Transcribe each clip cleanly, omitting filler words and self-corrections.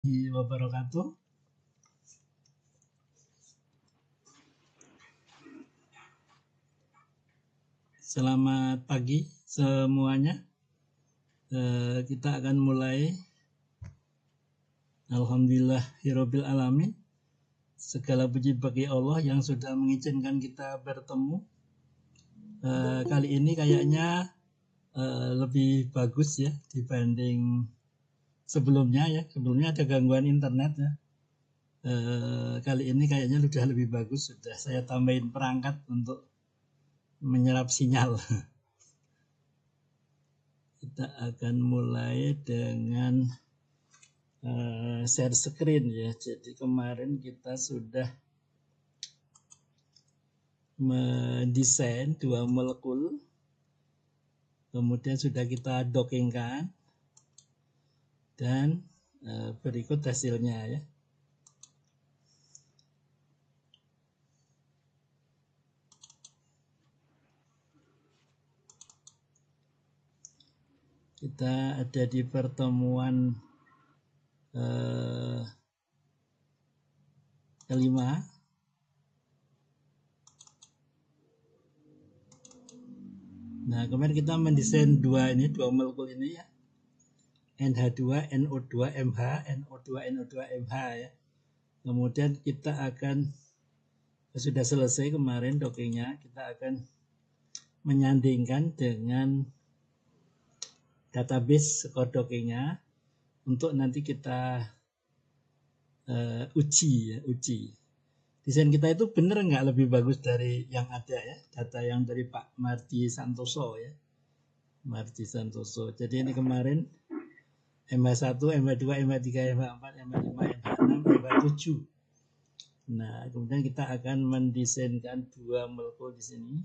Wabarakatuh. Selamat pagi semuanya. Kita akan mulai. Alhamdulillahirabbil alamin. Segala puji bagi Allah yang sudah mengizinkan kita bertemu. Kali ini kayaknya lebih bagus ya dibanding sebelumnya ya. Sebelumnya ada gangguan internet ya. Kali ini kayaknya sudah lebih bagus, sudah saya tambahin perangkat untuk menyerap sinyal. Kita akan mulai dengan share screen ya. Jadi kemarin kita sudah mendesain 2 molekul, kemudian sudah kita dockingkan, dan berikut hasilnya ya. Kita ada di pertemuan kelima. Nah, kemarin kita mendesain dua molekul ini ya. NH2, NO2, MH, NO2, NO2, MH ya. Kemudian kita akan, sudah selesai kemarin dockingnya, kita akan menyandingkan dengan database code dockingnya untuk nanti kita uji. Desain kita itu benar nggak lebih bagus dari yang ada ya, data yang dari Pak Mardi Santoso ya. Mardi Santoso. Jadi ini kemarin MH1, MH2, MH3, MH4, MH5, MH6, MH7. Nah, kemudian kita akan mendesainkan 2 molekul di sini.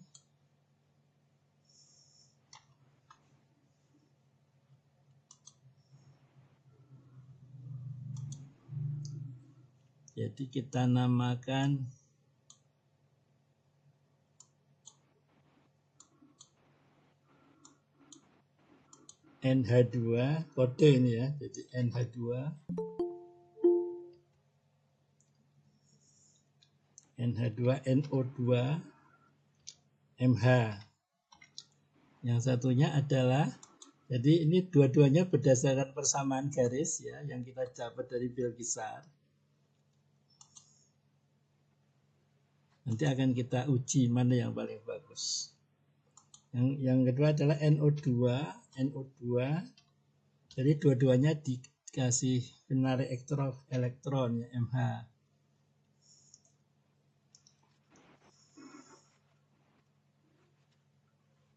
Jadi kita namakan NH2, kode ini ya. Jadi NH2, NO2, MH. Yang satunya adalah, jadi ini dua-duanya berdasarkan persamaan garis ya yang kita dapat dari Bilgisar. Nanti akan kita uji mana yang paling bagus. Yang kedua adalah NO2. Jadi dua-duanya dikasih penarik elektron ya, MH.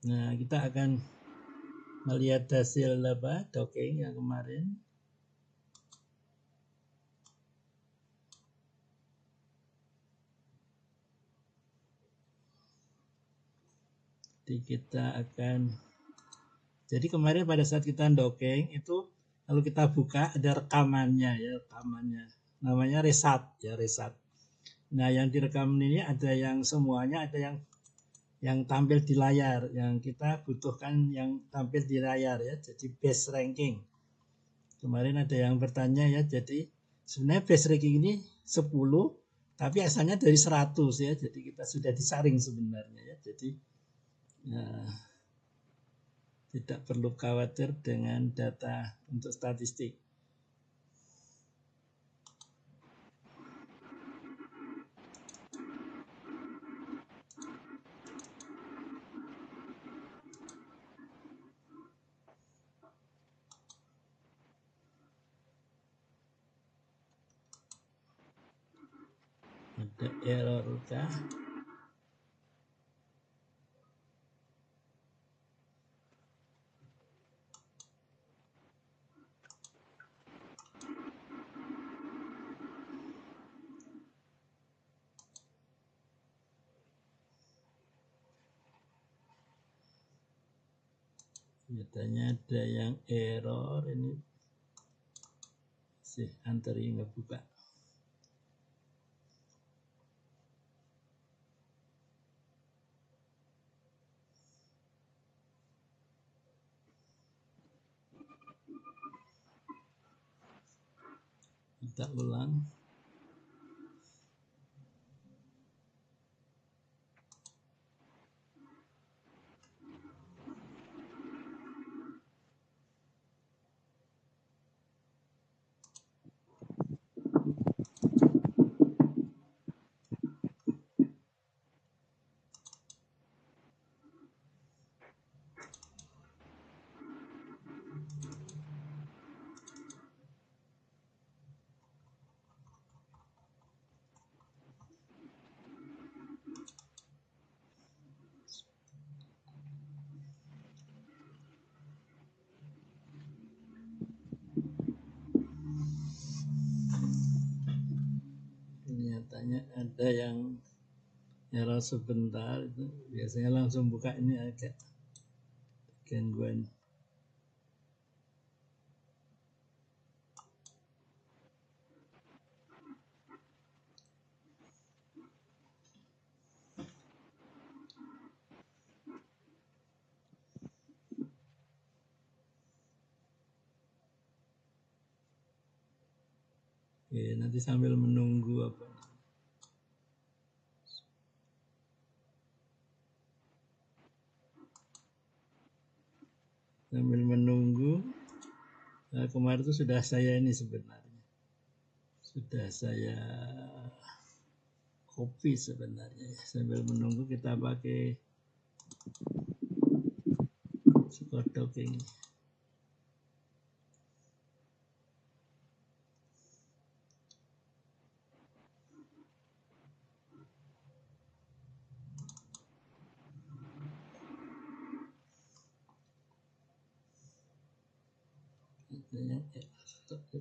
Nah, kita akan melihat hasil docking yang kemarin. Jadi kemarin pada saat kita docking itu kalau kita buka ada rekamannya ya, namanya resat. Nah, yang direkam ini ada yang semuanya, ada yang tampil di layar, yang kita butuhkan yang tampil di layar ya, jadi base ranking. Kemarin ada yang bertanya ya, jadi sebenarnya base ranking ini 10 tapi asalnya dari 100 ya, jadi kita sudah disaring sebenarnya ya, jadi tidak perlu khawatir dengan data untuk statistik. Ada error kah? Katanya ada yang error ini. Antri nggak buka. Kita ulang. Nyatanya ada yang error sebentar, itu biasanya langsung buka, ini agak gangguan. Oke, nanti sambil menunggu apa. Sambil menunggu, kemarin itu sudah saya ini sebenarnya. Sudah saya copy sebenarnya. Sambil menunggu kita pakai Skodok ini.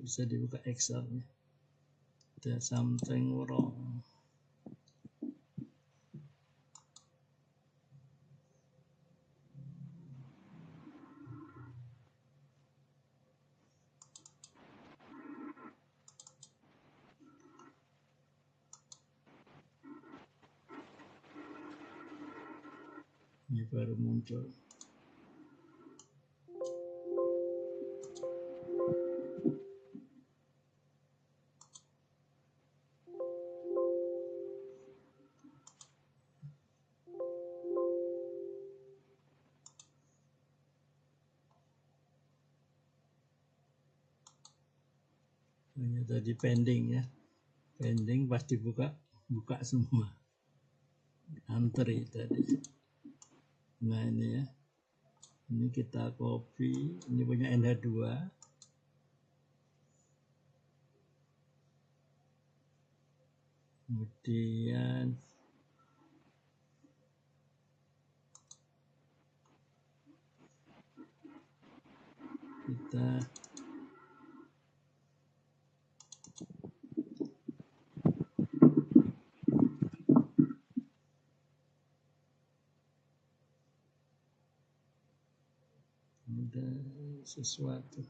Bisa dibuka Excelnya. There's something wrong. Ini baru muncul. Ini tadi pending ya. Pending pas dibuka, buka semua. Antri tadi. Nah ini ya. Ini kita copy. Ini punya NH2. Kemudian kita ada sesuatu.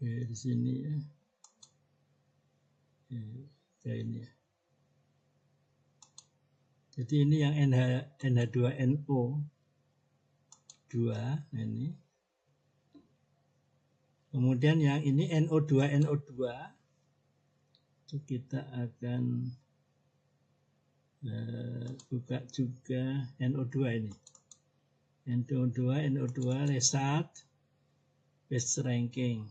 Oke, di sini ya. Kayak ini ya. Jadi ini yang NH2NO 2 ini. Kemudian yang ini NO2 itu kita akan buka juga NO2 ini. NO2 result base ranking.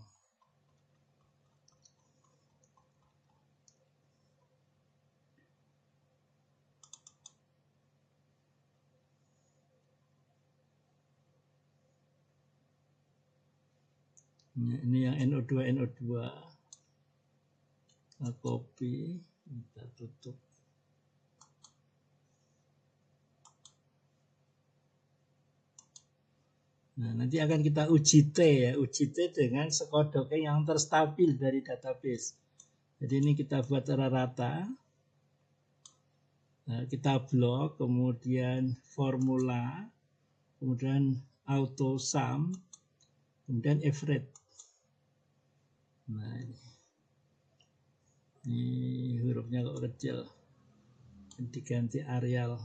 Ini yang NO2 kita copy, kita tutup. Nah, nanti akan kita uji T ya, uji T dengan Skodok yang terstabil dari database. Jadi ini kita buat rata, nah, kita blok, kemudian formula, kemudian auto sum, kemudian average. Nah, ini. Ini hurufnya kok kecil, diganti Arial.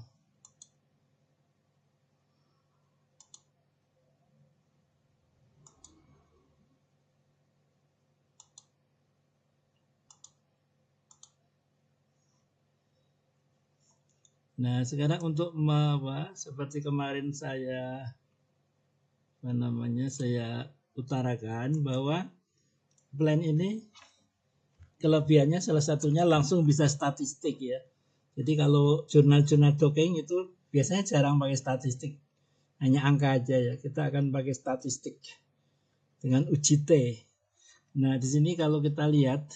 Nah, sekarang untuk seperti kemarin saya saya utarakan bahwa plan ini kelebihannya salah satunya langsung bisa statistik ya. Jadi kalau jurnal-jurnal dongeng itu biasanya jarang pakai statistik, hanya angka aja ya. Kita akan pakai statistik dengan uji T. Nah, di sini kalau kita lihat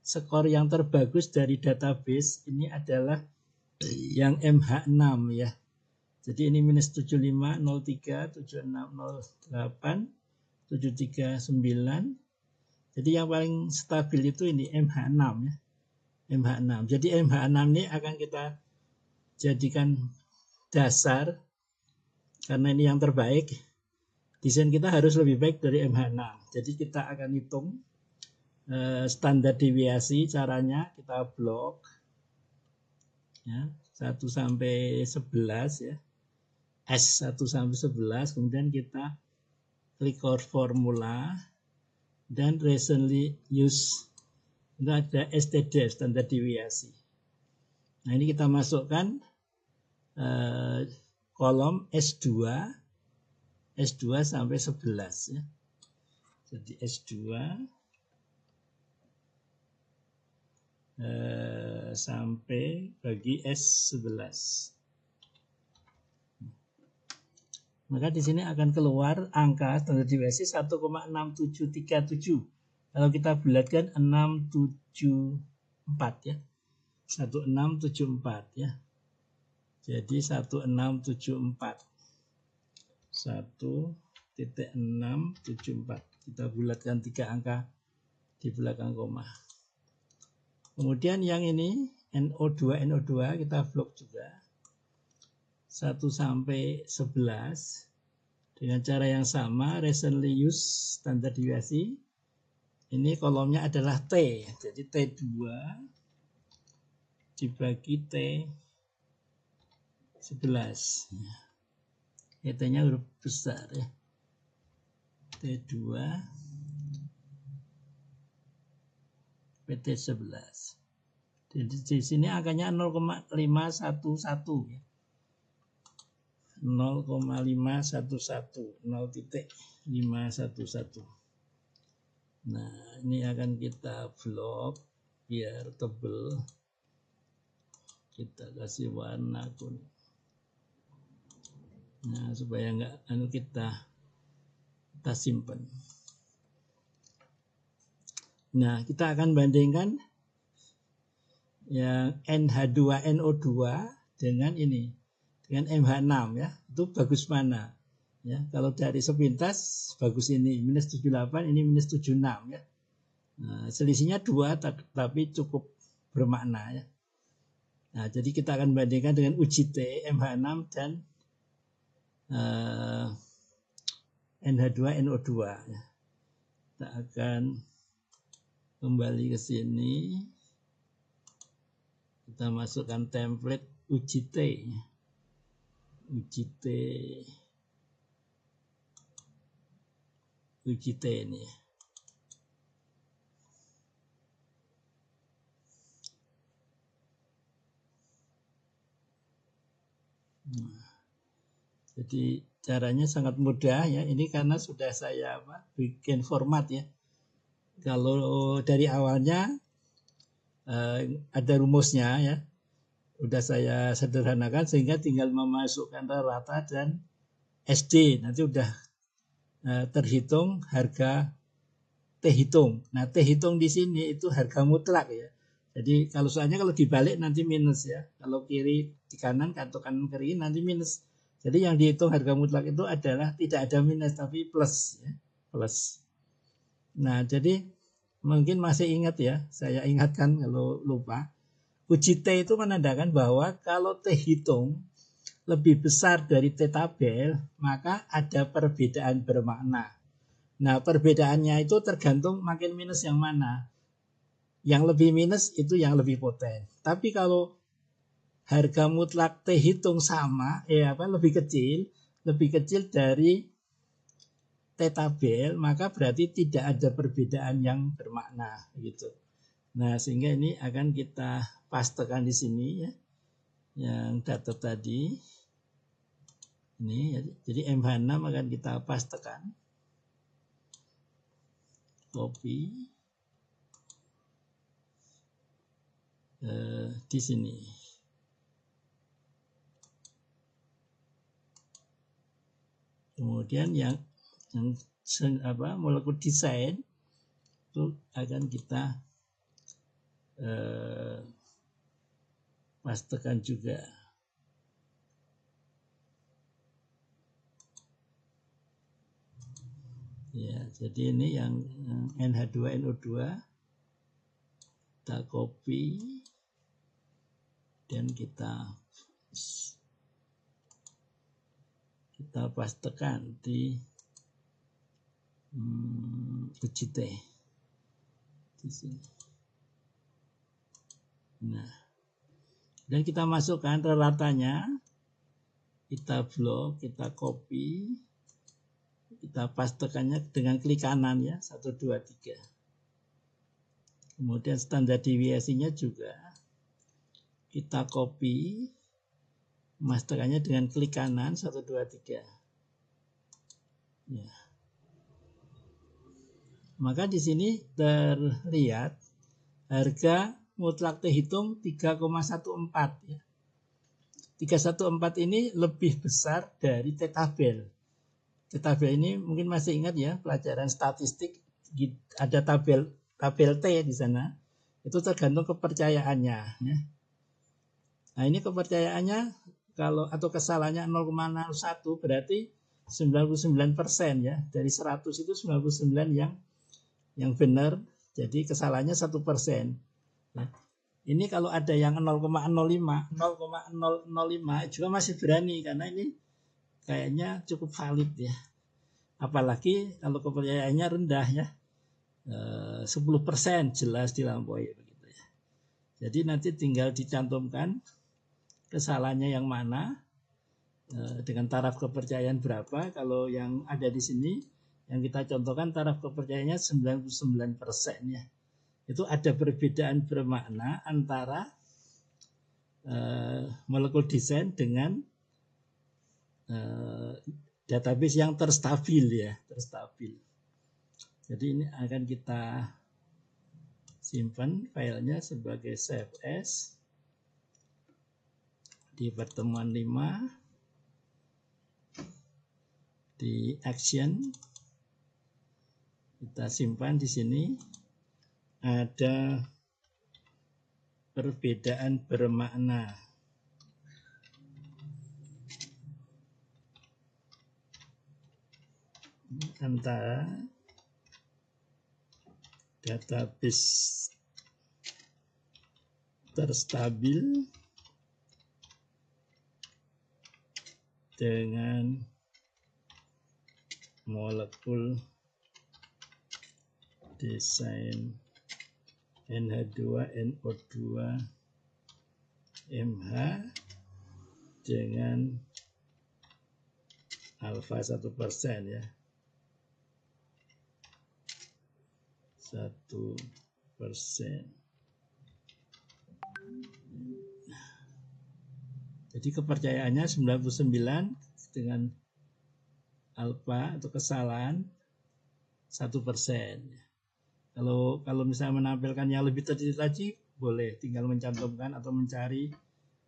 skor yang terbagus dari database ini adalah yang MH6 ya. Jadi ini minus 75, 03, 76, 08, 739. Jadi yang paling stabil itu ini MH6 ya. MH6. Jadi MH6 ini akan kita jadikan dasar karena ini yang terbaik. Desain kita harus lebih baik dari MH6. Jadi kita akan hitung standar deviasi, caranya kita blok ya, 1 sampai 11 ya. S 1 sampai 11, kemudian kita klik formula dan recently use, itu ada STD, standar deviasi. Nah, ini kita masukkan kolom S2 sampai 11 ya. Jadi S2 sampai bagi S11. Maka di sini akan keluar angka standar deviasi 1,6737. Kalau kita bulatkan 674 ya. 1674 ya. Jadi 1674. 1,674. Kita bulatkan 3 angka di belakang koma. Kemudian yang ini NO2 kita blok juga 1 sampai 11 dengan cara yang sama, recently use standar deviasi. Ini kolomnya adalah T, jadi T2 dibagi T11. T-nya huruf besar ya. T2 PT11. Jadi di sini angkanya 0,511 ya. 0,511. Nah, ini akan kita blok biar tebel. Kita kasih warna kuning. Nah, supaya enggak kita simpan. Nah, kita akan bandingkan yang NH2NO2 dengan ini, dengan MH6 ya. Itu bagus mana? Ya, kalau dari sepintas bagus ini minus 78, ini minus 76 ya. Nah, selisihnya 2 tapi cukup bermakna ya. Nah, jadi kita akan bandingkan dengan uji T MH6 dan NH2NO2 ya. Kita akan kembali ke sini, kita masukkan template uji T ini. Nah, jadi caranya sangat mudah ya. Ini karena sudah saya bikin format ya. Kalau dari awalnya ada rumusnya ya, udah saya sederhanakan sehingga tinggal memasukkan rata dan SD, nanti udah terhitung harga T hitung. Nah, T hitung di sini itu harga mutlak ya. Jadi kalau soalnya kalau dibalik nanti minus ya. Kalau kiri di kanan atau kanan kiri nanti minus. Jadi yang dihitung harga mutlak itu adalah tidak ada minus tapi plus ya, plus. Nah, jadi mungkin masih ingat ya, saya ingatkan kalau lupa. Uji T itu menandakan bahwa kalau T hitung lebih besar dari T tabel, maka ada perbedaan bermakna. Nah, perbedaannya itu tergantung makin minus yang mana. Yang lebih minus itu yang lebih poten. Tapi kalau harga mutlak T hitung sama, lebih kecil dari T tabel, maka berarti tidak ada perbedaan yang bermakna gitu. Nah, sehingga ini akan kita pastekan di sini ya. Yang data tadi ini, jadi MH6 akan kita pastekan. Copy di sini. Kemudian yang molekul desain itu akan kita pastekan juga. Ya, jadi ini yang NH2NO2 kita copy dan kita pastekan di UJT di sini. Nah, dan kita masukkan ratanya, kita blok, kita copy, kita pastekannya dengan klik kanan ya, 1, 2, 3. Kemudian standar deviasinya juga kita copy, mastekannya dengan klik kanan 1, 2, 3. Ya. Maka di sini terlihat harga mutlak T hitung 3,14 ya. 314 ini lebih besar dari T tabel. T tabel ini mungkin masih ingat ya, pelajaran statistik ada tabel T di sana. Itu tergantung kepercayaannya ya. Nah, ini kepercayaannya atau kesalahannya 0,01 berarti 99% ya. Dari 100 itu 99 yang benar, jadi kesalahannya 1%. Ya. Ini kalau ada yang 0,05 juga masih berani karena ini kayaknya cukup valid ya. Apalagi kalau kepercayaannya rendah ya, 10% jelas dilampaui begitu ya. Jadi nanti tinggal dicantumkan kesalahannya yang mana dengan taraf kepercayaan berapa. Kalau yang ada di sini yang kita contohkan taraf kepercayaannya 99% ya. Itu ada perbedaan bermakna antara molekul desain dengan database yang terstabil ya, terstabil. Jadi ini akan kita simpan filenya sebagai save as di pertemuan 5 di action. Kita simpan di sini. Ada perbedaan bermakna antara database terstabil dengan molekul desain NH2NO2 MH dengan alfa 1% ya, 1%. Jadi kepercayaannya 99 dengan alfa atau kesalahan 1%. Kalau misalnya menampilkan yang lebih terdetil lagi, boleh tinggal mencantumkan atau mencari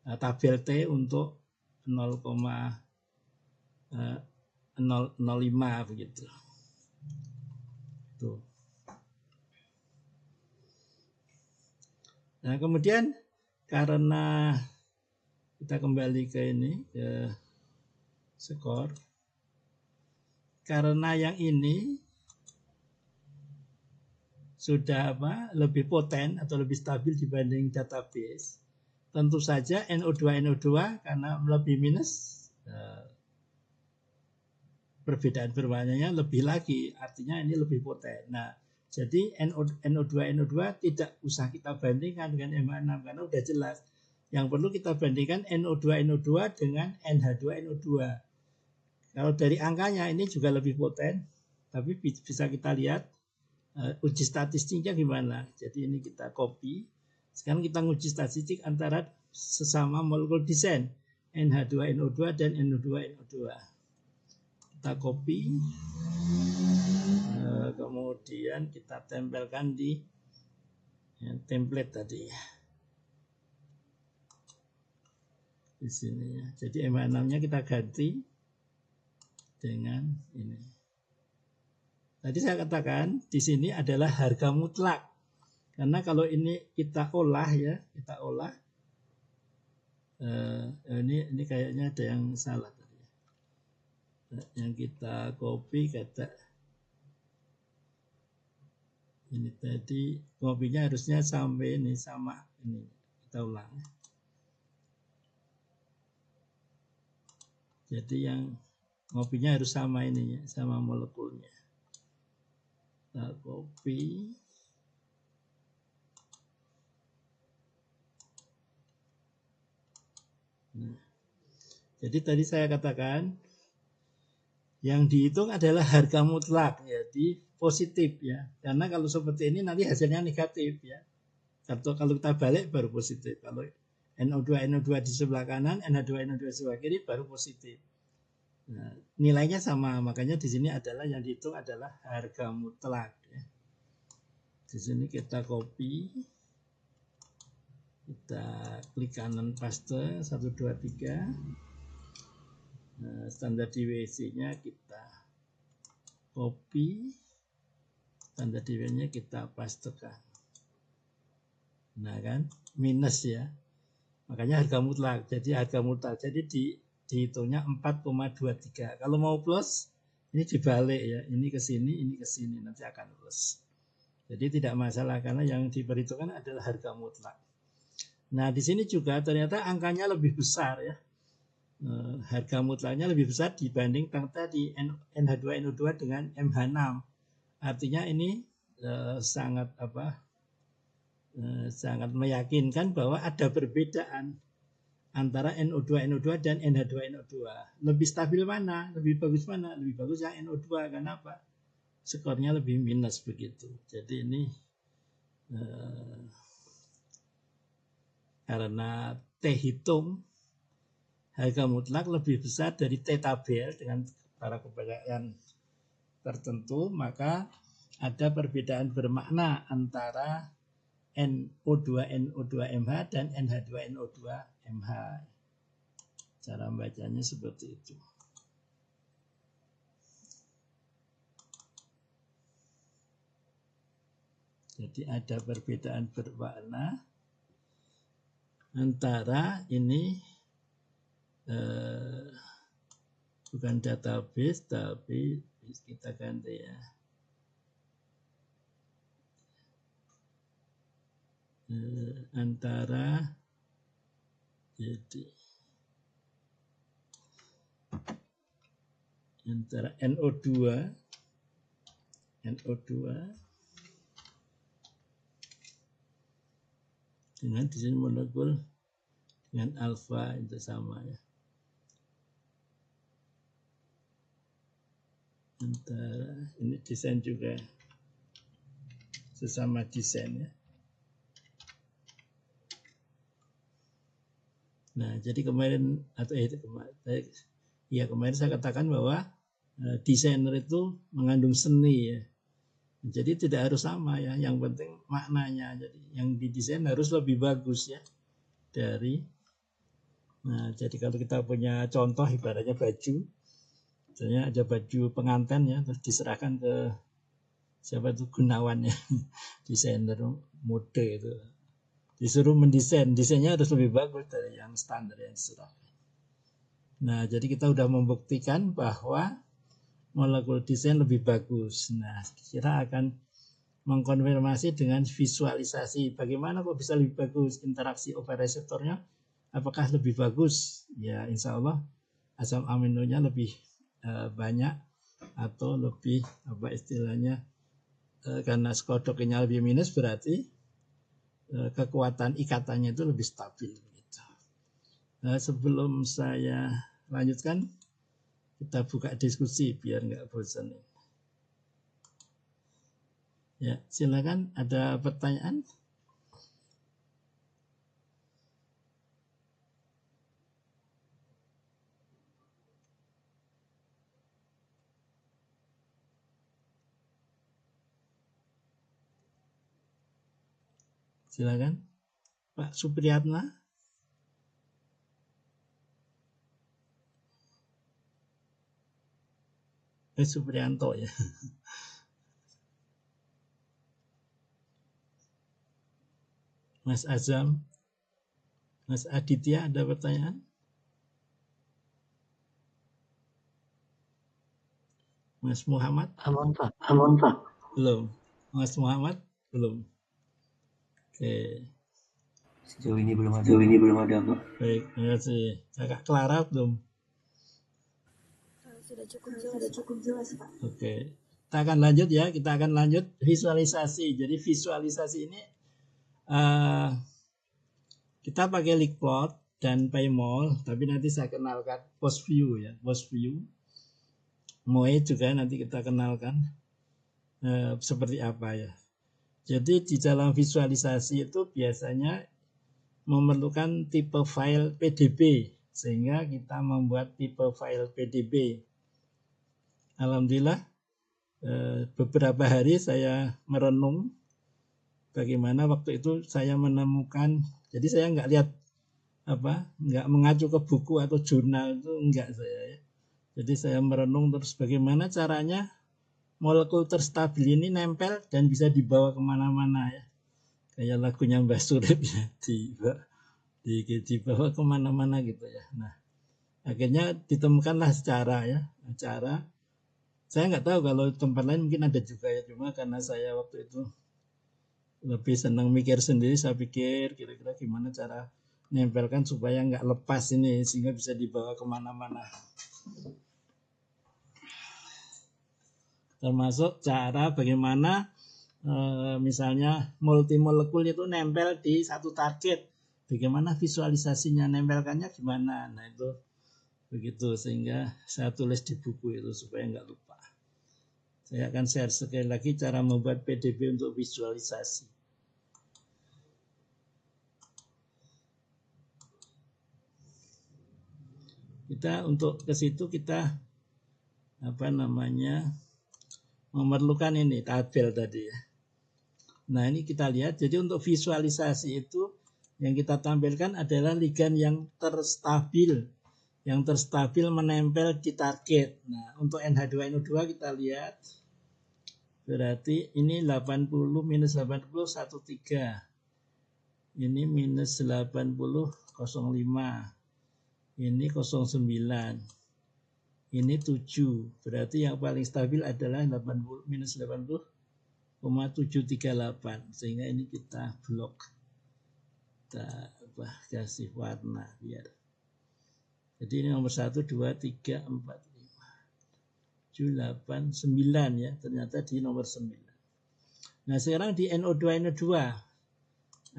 tabel T untuk 0,005 begitu. Tuh. Nah, kemudian karena kita kembali ke ini, ke skor. Karena yang ini sudah lebih poten atau lebih stabil dibanding database, tentu saja NO2 karena lebih minus, perbedaan berwarnanya lebih lagi, artinya ini lebih poten. Nah, Jadi NO2 tidak usah kita bandingkan dengan MH6 karena udah jelas. Yang perlu kita bandingkan NO2 dengan NH2NO2. Kalau dari angkanya ini juga lebih poten, tapi bisa kita lihat uji statistiknya gimana. Jadi ini kita copy. Sekarang kita uji statistik antara sesama molekul desain NH2NO2 dan NO2NO2. Kita copy. Kemudian kita tempelkan di template tadi di sini ya. Jadi MH6-nya kita ganti dengan ini. Tadi saya katakan di sini adalah harga mutlak. Karena kalau ini kita olah ya, kita olah ini kayaknya ada yang salah tadi. Yang kita copy kata ini tadi kopinya harusnya sampai ini sama ini, kita ulang. Jadi yang kopinya harus sama ini, sama molekulnya. Kita copy. Nah, jadi tadi saya katakan yang dihitung adalah harga mutlak, jadi positif ya. Karena kalau seperti ini nanti hasilnya negatif ya. Atau kalau kita balik baru positif. Kalau NO2 di sebelah kanan, NH2NO2 di sebelah kiri baru positif. Nah, nilainya sama, makanya di sini adalah yang dihitung adalah harga mutlak. Ya. Di sini kita copy, kita klik kanan paste 1, 2, 3. Nah, standar deviation-nya kita copy, standar deviation-nya kita pastekan. Nah kan, minus ya. Makanya harga mutlak. Jadi harga mutlak. Jadi dihitungnya 4,23. Kalau mau plus, ini dibalik ya. Ini ke sini, ini ke sini. Nanti akan plus. Jadi tidak masalah karena yang diperhitungkan adalah harga mutlak. Nah di sini juga ternyata angkanya lebih besar ya. Harga mutlaknya lebih besar dibanding tadi NH2NO2 dengan MH6. Artinya ini sangat meyakinkan bahwa ada perbedaan antara NO2NO2 dan NH2NO2. Lebih stabil mana? Lebih bagus mana? Lebih bagus yang NO2. Kenapa? Skornya lebih minus begitu. Jadi ini karena T hitung harga mutlak lebih besar dari T tabel dengan para kepercayaan tertentu, maka ada perbedaan bermakna antara NO2NO2MH dan NH2NO2MH. Cara bacanya seperti itu. Jadi ada perbedaan bermakna antara ini bukan database tapi kita ganti ya. Antara jadi antara NO2 dengan di sini molekul dengan alfa itu sama ya. Antara ini desain juga sesama desain ya. Nah, jadi kemarin saya katakan bahwa desainer itu mengandung seni ya. Jadi tidak harus sama ya, yang penting maknanya. Jadi yang didesain harus lebih bagus ya dari. Nah, jadi kalau kita punya contoh ibaratnya baju, misalnya ada baju pengantin ya, terus diserahkan ke siapa itu Gunawan ya, desainer mode itu. Disuruh mendesain, desainnya harus lebih bagus dari yang standar yang diserahkan. Nah, jadi kita sudah membuktikan bahwa molekul desain lebih bagus. Nah, kira akan mengkonfirmasi dengan visualisasi. Bagaimana kok bisa lebih bagus interaksi ovoreseptornya? Apakah lebih bagus? Ya, insya Allah asam aminonya lebih banyak atau lebih istilahnya karena skodoknya lebih minus berarti kekuatan ikatannya itu lebih stabil. Gitu. Sebelum saya lanjutkan, kita buka diskusi biar nggak bosan. Ya, silakan, ada pertanyaan? Silakan, Pak Supriyatna. Supriyanto ya. Mas Azam, Mas Aditya, ada pertanyaan? Mas Muhammad? Aman Pak. Belum. Mas Muhammad? Belum. Oke. Sejauh ini belum ada Pak. Baik, terima kasih. Kakak Clara belum? Sudah cukup jelas Pak. Oke. Kita akan lanjut ya. Kita akan lanjut visualisasi. Jadi visualisasi ini kita pakai Leakplot dan PyMol, tapi nanti saya kenalkan post view ya, post view. Moe juga nanti kita kenalkan seperti apa ya. Jadi di dalam visualisasi itu biasanya memerlukan tipe file PDB, sehingga kita membuat tipe file PDB. Alhamdulillah beberapa hari saya merenung bagaimana waktu itu saya menemukan. Jadi saya nggak lihat nggak mengacu ke buku atau jurnal, itu enggak saya ya. Jadi saya merenung terus bagaimana caranya molekul terstabil ini nempel dan bisa dibawa kemana-mana ya. Kayak lagunya Mbah Surip ya, dibawa kemana-mana gitu ya. Nah, akhirnya ditemukanlah cara. Saya nggak tahu kalau tempat lain mungkin ada juga ya, cuma karena saya waktu itu lebih senang mikir sendiri, saya pikir kira-kira gimana cara nempelkan supaya nggak lepas ini sehingga bisa dibawa kemana-mana. Termasuk cara bagaimana misalnya multimolekul itu nempel di satu target, bagaimana visualisasinya, nempelkannya gimana. Nah itu begitu, sehingga saya tulis di buku itu supaya nggak lupa. Saya akan share sekali lagi cara membuat PDB untuk visualisasi. Kita untuk ke situ kita memerlukan ini tabel tadi ya. Nah ini kita lihat, jadi untuk visualisasi itu yang kita tampilkan adalah ligand yang terstabil menempel di target. Nah untuk NH2NO2 kita lihat, berarti ini 80 minus 80 13, ini minus 80 05, ini 09, ini 7, berarti yang paling stabil adalah 80 minus 80,738, sehingga ini kita blok, kita kasih warna biar. Jadi ini nomor 1, 2, 3, 4, 5, 7, 8, 9 ya, ternyata di nomor 9. Nah sekarang di NO2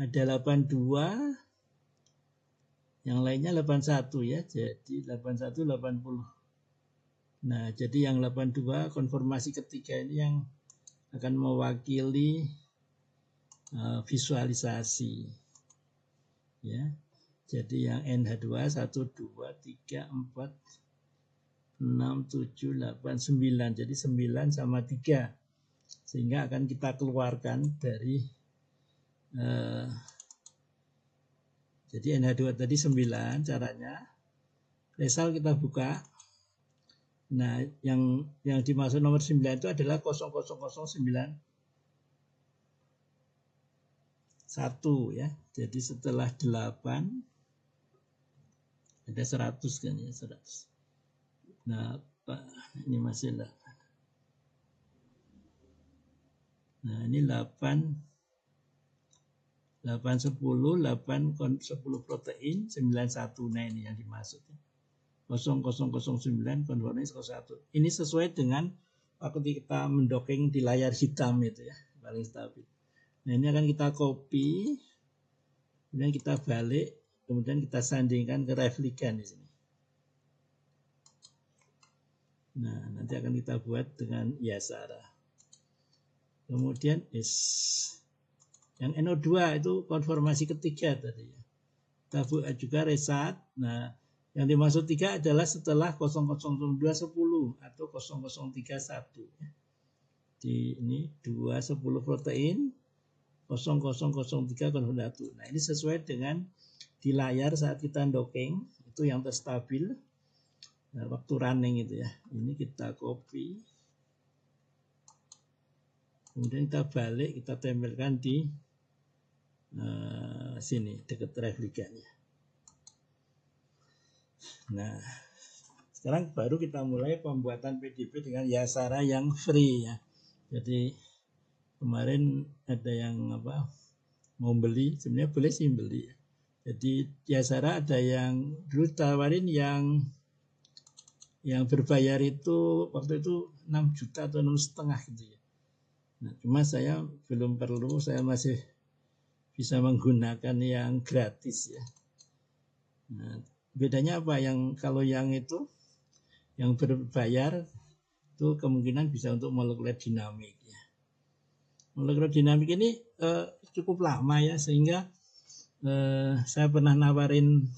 ada 82, yang lainnya 81 ya, jadi 81, 80. Nah jadi yang 82 konformasi ketiga ini yang akan mewakili visualisasi ya. Jadi yang NH2 1, 2, 3, 4, 6, 7, 8, 9. Jadi 9 sama 3. Sehingga akan kita keluarkan dari jadi NH2 tadi 9 caranya. Resal kita buka. Nah, yang dimaksud nomor 9 itu adalah 0009 1 ya. Jadi setelah 8 ada 100 kan ya, 100. Nah, ini masih 8. Nah, ini 8 10 protein 91. Nah, ini yang dimaksud. 0009 konformasi 01. Ini sesuai dengan waktu kita mendocking di layar hitam itu ya, paling stabil. Nah ini akan kita copy, kemudian kita balik, kemudian kita sandingkan ke replikan di sini. Nah nanti akan kita buat dengan Yasara. Kemudian yang NO2 itu konformasi ketiga tadi ya. Kita buat juga reset. Nah yang dimaksud 3 adalah setelah 00210 atau 0031. Di ini 210 protein 0003 konfirmasi. Nah ini sesuai dengan di layar saat kita docking itu yang terstabil waktu running itu ya. Ini kita copy, kemudian kita balik, kita tempelkan di sini dekat replikannya. Nah sekarang baru kita mulai pembuatan PDB dengan Yasara yang free ya. Jadi kemarin ada yang mau beli, sebenarnya boleh sih beli. Jadi Yasara ada yang dulu tawarin yang berbayar itu waktu itu 6 juta atau 6,5 gitu ya. Nah, cuma saya belum perlu, saya masih bisa menggunakan yang gratis ya. Nah, bedanya apa? Kalau yang itu yang berbayar itu kemungkinan bisa untuk molekuler dinamik ya. Molekuler dinamik ini cukup lama ya, sehingga saya pernah nawarin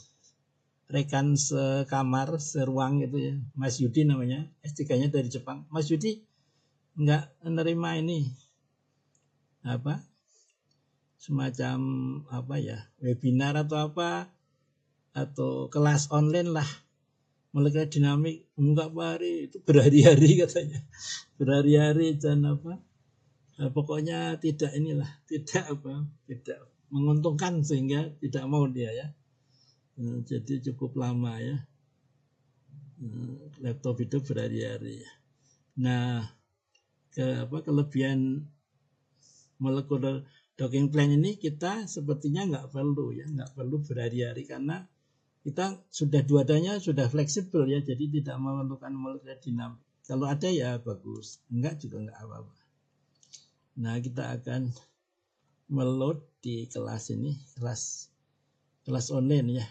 rekan sekamar, seruang itu ya, Mas Yudi namanya, S3-nya dari Jepang. Mas Yudi nggak menerima ini semacam webinar atau kelas online lah molekuler dinamik. Enggak Pak Ari, itu berhari-hari katanya, berhari-hari dan pokoknya tidak menguntungkan sehingga tidak mau dia ya. Jadi cukup lama ya, laptop itu berhari-hari. Nah kelebihan molekuler docking plan ini kita sepertinya nggak perlu berhari-hari karena kita sudah dua-duanya sudah fleksibel ya, jadi tidak memerlukan molekuler dinamik. Kalau ada ya bagus, enggak juga enggak apa-apa. Nah kita akan meload di kelas ini, kelas online ya,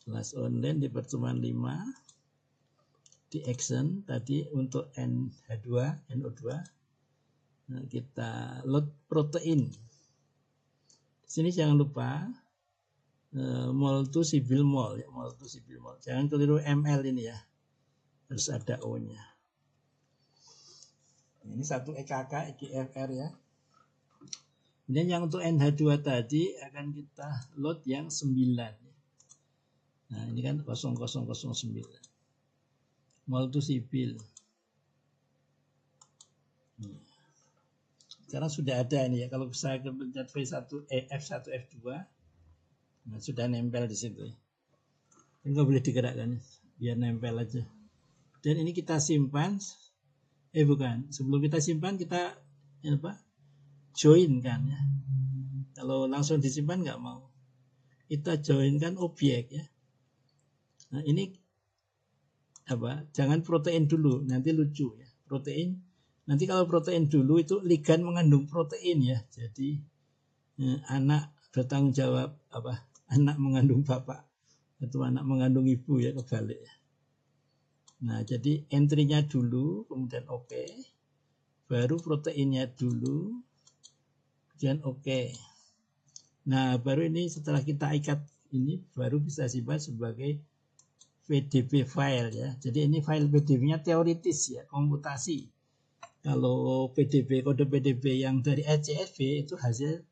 kelas online di pertemuan 5 di action tadi untuk NH2 NO2. Nah, kita load protein. Di sini jangan lupa mol to sibyl mol ya, mol to sibyl mol. Jangan keliru ml ini ya, harus ada O-nya. Ini 1 EKK EGFR ya. Kemudian yang untuk NH2 tadi akan kita load yang 9 ya. Nah ini kan 0009 mol to sibyl. Sekarang sudah ada ini ya, kalau saya pencet F1 F2 nah, sudah nempel di situ ya. Enggak boleh digerakkan, biar nempel aja. Dan ini kita simpan, sebelum kita simpan kita join kan ya. Kalau langsung disimpan nggak mau, kita join kan objek ya. Nah ini jangan protein dulu, nanti lucu ya. Protein nanti kalau protein dulu itu ligan mengandung protein ya. Jadi anak bertanggung jawab anak mengandung bapak atau anak mengandung ibu ya, kebalik ya. Nah jadi entry-nya dulu, kemudian oke, baru proteinnya dulu, kemudian oke. Nah baru ini setelah kita ikat ini baru bisa simpan sebagai PDB file ya. Jadi ini file PDB-nya teoritis ya, komputasi. Kalau PDB, kode PDB yang dari ECSB itu hasil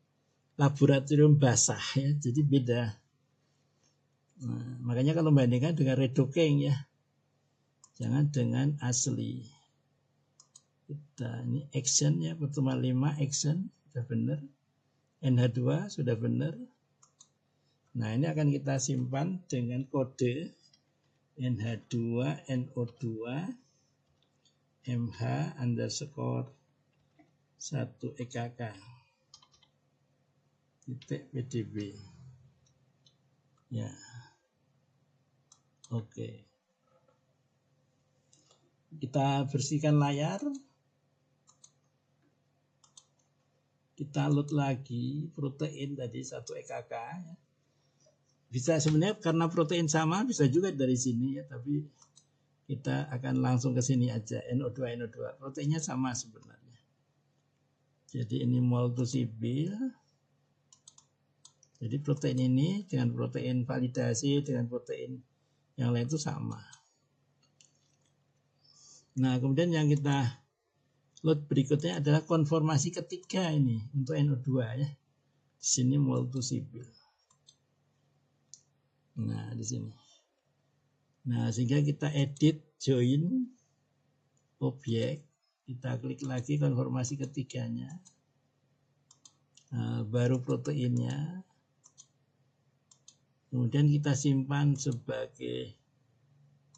laboratorium basah ya, jadi beda. Nah, makanya kalau bandingkan dengan redocking ya, jangan dengan asli. Kita ini action ya, pertemuan 5 action sudah benar, NH2 sudah benar. Nah ini akan kita simpan dengan kode NH2 NO2 MH underscore 1 EKK titik PDB ya. Oke. Kita bersihkan layar. Kita load lagi protein tadi 1 EKK ya. Bisa sebenarnya karena protein sama bisa juga dari sini ya, tapi kita akan langsung ke sini aja, NO2 NO2. Proteinnya sama sebenarnya. Jadi ini moltusibil. Jadi protein ini dengan protein validasi dengan protein yang lain itu sama. Nah, kemudian yang kita load berikutnya adalah konformasi ketiga ini untuk NO2 ya. Di sini moltusibil. Nah, di sini. Nah, sehingga kita edit join objek, kita klik lagi konformasi ketiganya. Nah, baru proteinnya. Kemudian kita simpan sebagai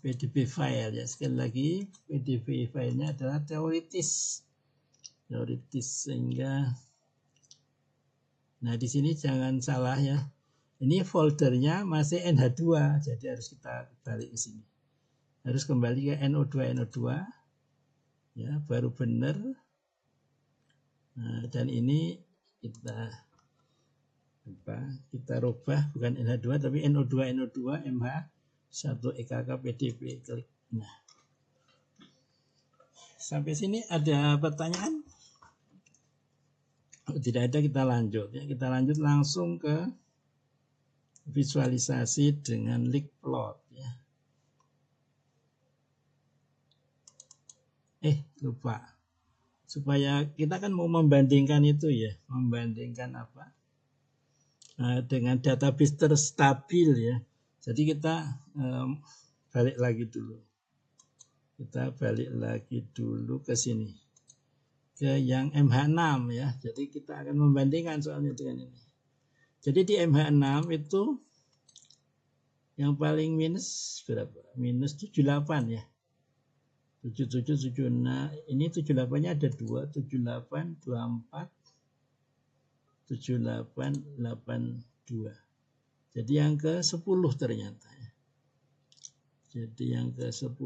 PDB file ya. Sekali lagi PDB filenya adalah teoritis sehingga nah di sini jangan salah ya. Ini foldernya masih NH2, jadi harus kita balik ke sini. Harus kembali ke NO2 ya, baru benar. Nah, dan ini kita rubah bukan NH2 tapi NO2 MH 1 EKK PDB. Klik. Nah, sampai sini ada pertanyaan? Tidak ada, kita lanjut ya. Kita lanjut langsung ke visualisasi dengan leak plot ya. Lupa. Supaya kita kan mau membandingkan itu ya, membandingkan apa? Dengan database terstabil ya. Jadi kita balik lagi dulu. Kita balik lagi dulu ke sini. Ke yang MH6 ya. Jadi kita akan membandingkan soalnya dengan ini. Jadi di MH6 itu yang paling minus berapa? Minus 78 ya. 77, 76. Ini 78-nya ada 2, 78, 24, 78, 82. Jadi yang ke 10 ternyata ya. Jadi yang ke 10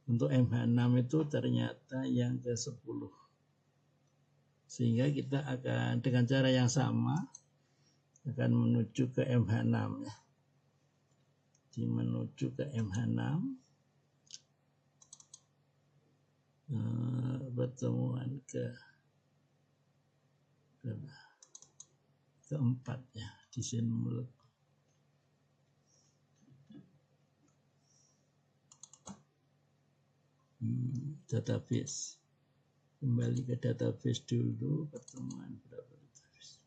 untuk MH6 itu ternyata yang ke 10. Sehingga kita akan dengan cara yang sama akan menuju ke MH6 ya. Jadi menuju ke MH6. Pertemuan keempat ya, desain mulut. Database. Kembali ke database dulu, pertemuan berapa database.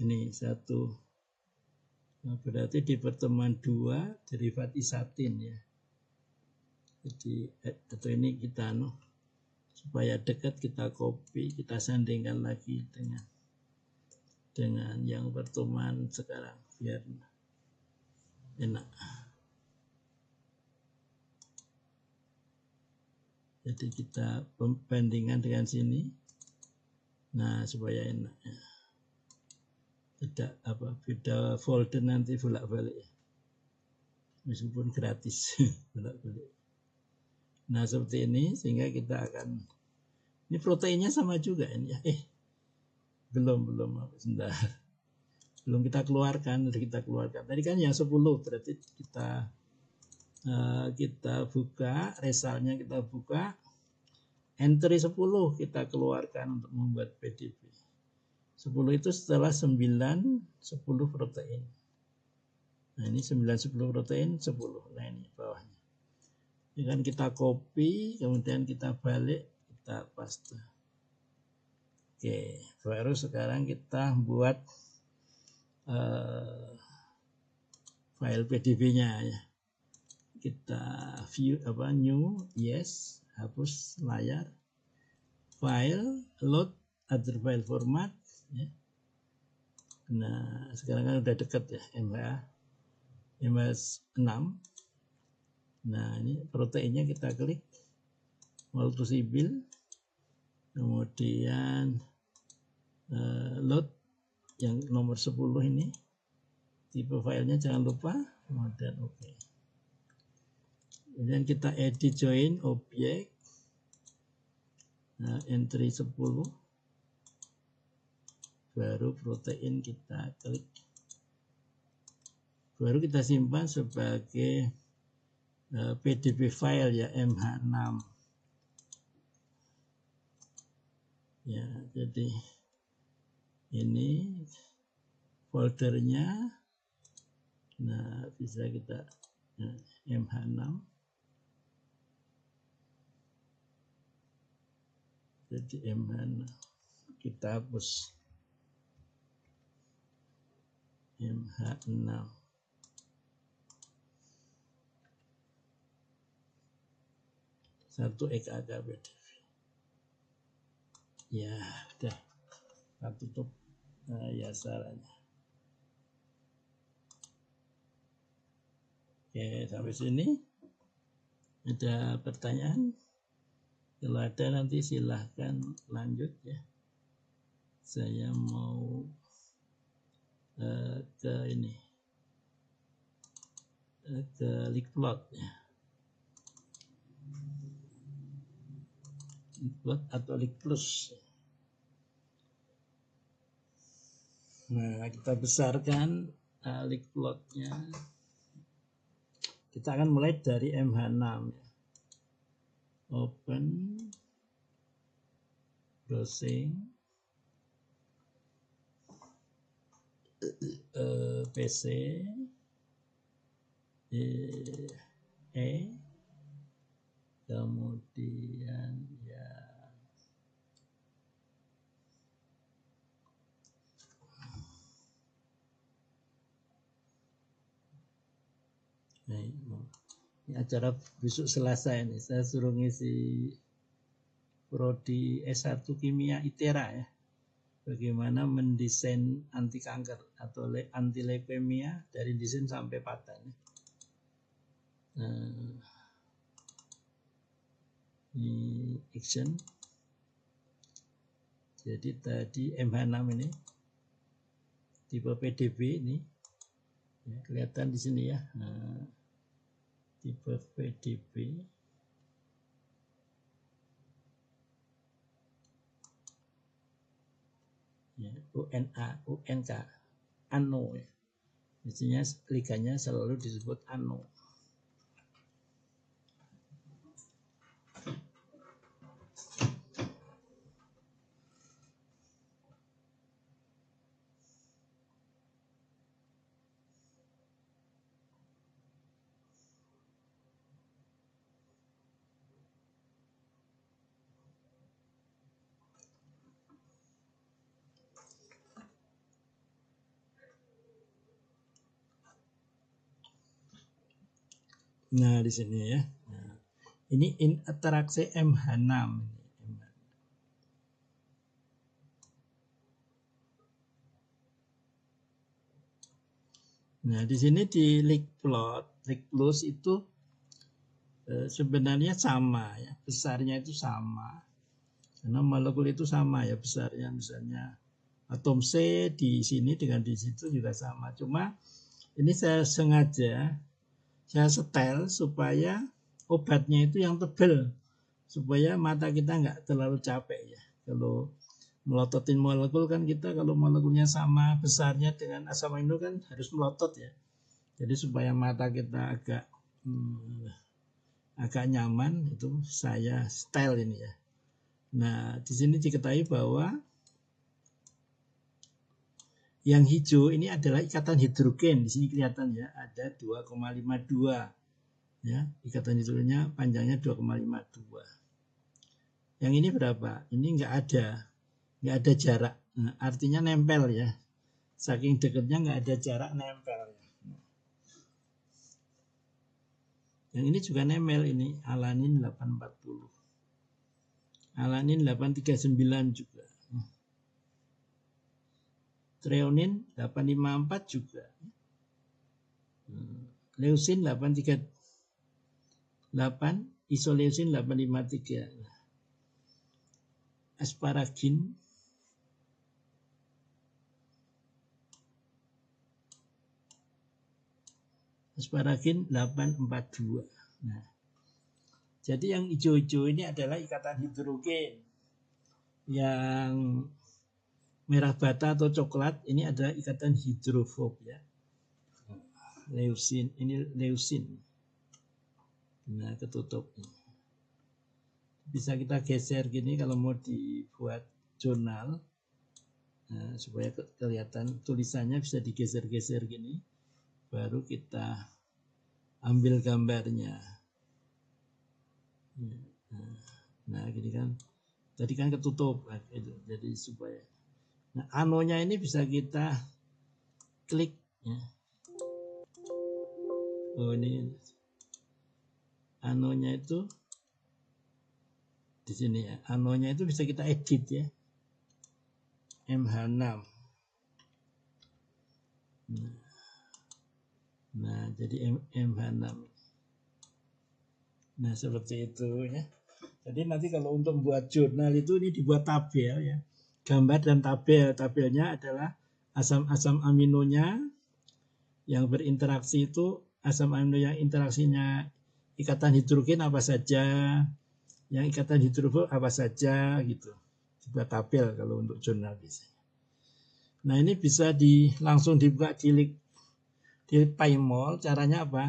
Ini 1. Nah, berarti di pertemuan 2 derivat isatin ya. Jadi atau ini kita supaya dekat kita copy, kita sandingkan lagi dengan yang pertemuan sekarang biar enak. Jadi kita bandingkan dengan sini. Nah, supaya enak ya. Tidak beda folder nanti bolak-balik ya. Meskipun gratis bolak-balik. Nah, seperti ini sehingga kita akan ini proteinnya sama juga ini ya. Belum sebentar. Belum kita keluarkan, Tadi kan yang 10 berarti kita buka, resultnya kita buka, entry 10 kita keluarkan untuk membuat PDB. 10 itu setelah 9, 10 protein. Nah ini 9, 10 protein, 10. Nah ini bawahnya. Ini kan kita copy, kemudian kita balik, kita paste. Oke, baru sekarang kita buat file PDB-nya ya. Kita view new, yes, hapus layar, file, load, other file format ya. Nah sekarang kan udah dekat ya MH6. Nah ini proteinnya kita klik moltusibil, kemudian load yang nomor 10 ini, tipe filenya jangan lupa Kemudian oke. Kemudian kita edit join objek. Nah, entry 10. Baru protein kita klik. Baru kita simpan sebagai PDB file ya, MH6. Ya, jadi ini foldernya. Nah, bisa kita MH6. Jadi MH6 kita hapus. MH6. Satu EKK PDF. Ya, udah. Kita tutup. Nah, ya salahnya. Oke, sampai sini. Ada pertanyaan? Kalau ada nanti silahkan lanjut ya. Saya mau ke ini. Ke Lickplot ya. Lickplot atau Lickplus. Nah, kita besarkan Lickplotnya. Kita akan mulai dari MH6 ya. Open, browsing, PC, kemudian ya ini acara besok Selasa ini. Saya suruh ngisi prodi S1 Kimia ITERA ya. Bagaimana mendesain anti kanker atau anti leukemia dari desain sampai paten. Ini action. Jadi tadi MH6 ini tipe PDB ini ya, kelihatan di sini ya. Nah, tipe PDB ya, UNK ANO ya. Biasanya liganya selalu disebut ANO. Nah, di sini ya. Nah, ini interaksi MH6 ini. Nah, di sini di Lickplus itu sebenarnya sama ya, besarnya itu sama. Karena molekul itu sama ya besarnya, misalnya atom C di sini dengan di situ juga sama. Cuma ini saya sengaja saya setel supaya obatnya itu yang tebal, supaya mata kita nggak terlalu capek ya. Kalau melototin molekul kan kita kalau molekulnya sama besarnya dengan asam amino kan harus melotot ya. Jadi supaya mata kita agak nyaman itu saya setel ini ya. Nah, di sini diketahui bahwa yang hijau ini adalah ikatan hidrogen. Di sini kelihatan ya, ada 2,52. Ya, ikatan hidrogennya panjangnya 2,52. Yang ini berapa? Ini enggak ada jarak. Nah, artinya nempel ya. Saking dekatnya enggak ada jarak, nempel ya. Yang ini juga nempel ini, alanin 840. Alanin 839 juga. Treonin 854 juga. Leusin 838, isoleusin 853. Asparagin asparagin 842. Nah, jadi yang hijau-hijau ini adalah ikatan hidrogen. Yang merah bata atau coklat ini adalah ikatan hidrofob ya. Leusin, ini leusin. Nah, ketutup. Bisa kita geser gini kalau mau dibuat jurnal. Nah, supaya kelihatan tulisannya bisa digeser-geser gini. Baru kita ambil gambarnya. Nah, gini kan. Tadi kan ketutup. Jadi supaya. Nah, anonya ini bisa kita klik. Ya. Oh, ini anonya itu di sini ya. Anonya itu bisa kita edit ya. MH6. Nah, jadi MH6. Nah, seperti itu ya. Jadi nanti kalau untuk membuat jurnal itu ini dibuat tabel ya. Gambar dan tabel. Tabelnya adalah asam-asam aminonya yang berinteraksi itu asam amino yang interaksinya ikatan hidrogen apa saja, yang ikatan hidrofob apa saja gitu. Dibuat tabel kalau untuk jurnal biasanya. Nah, ini bisa langsung dibuka di PyMol. Caranya apa?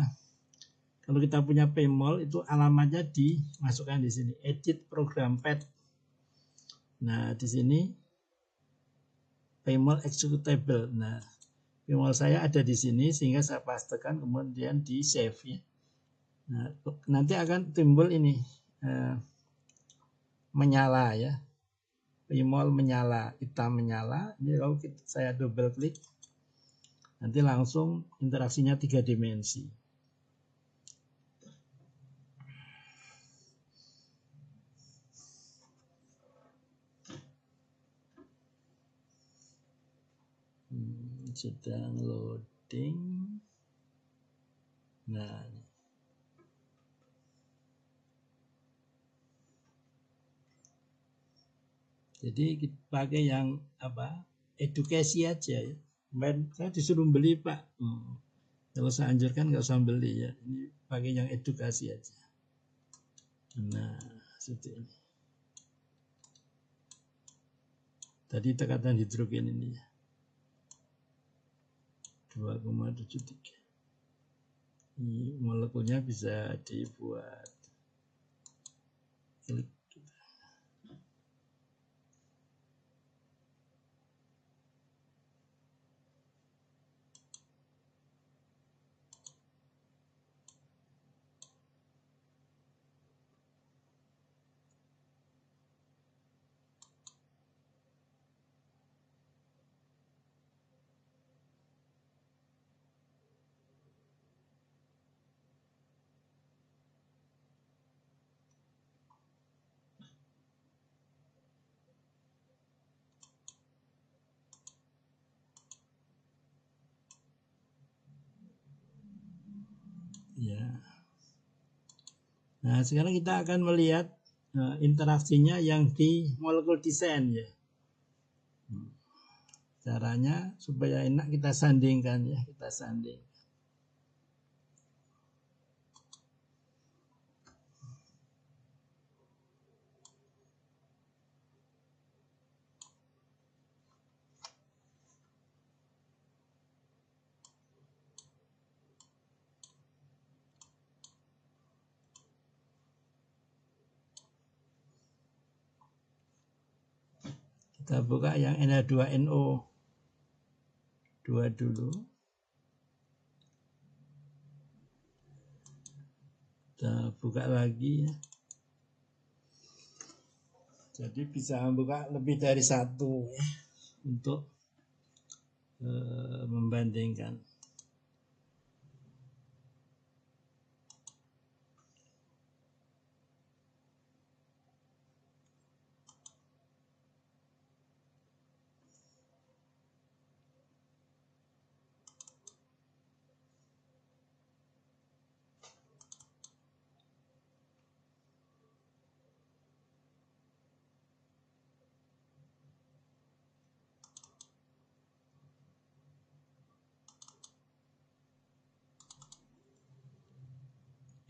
Kalau kita punya PyMol itu alamatnya dimasukkan di sini, edit program pad. Nah, di sini PyMol executable. Nah, PyMol saya ada di sini sehingga saya pastekan kemudian di save ya. Nah, nanti akan timbul ini menyala ya. PyMol menyala, hitam menyala. Ini kalau saya double klik nanti langsung interaksinya 3 dimensi. Sedang loading. Nah, jadi kita pakai yang apa? Edukasi aja ya. Saya disuruh beli Pak. Kalau saya anjurkan nggak usah beli ya. Ini pakai yang edukasi aja. Nah, seperti ini. Tadi tekanan hidrogen ini ya. 2,73. Ini molekulnya bisa dibuat klik. Ya. Nah, sekarang kita akan melihat interaksinya yang di molekul desain ya. Caranya supaya enak kita sandingkan ya, kita sanding. Kita buka yang Na2NO 2 dulu. Kita buka lagi ya. Jadi bisa buka lebih dari satu ya, untuk membandingkan.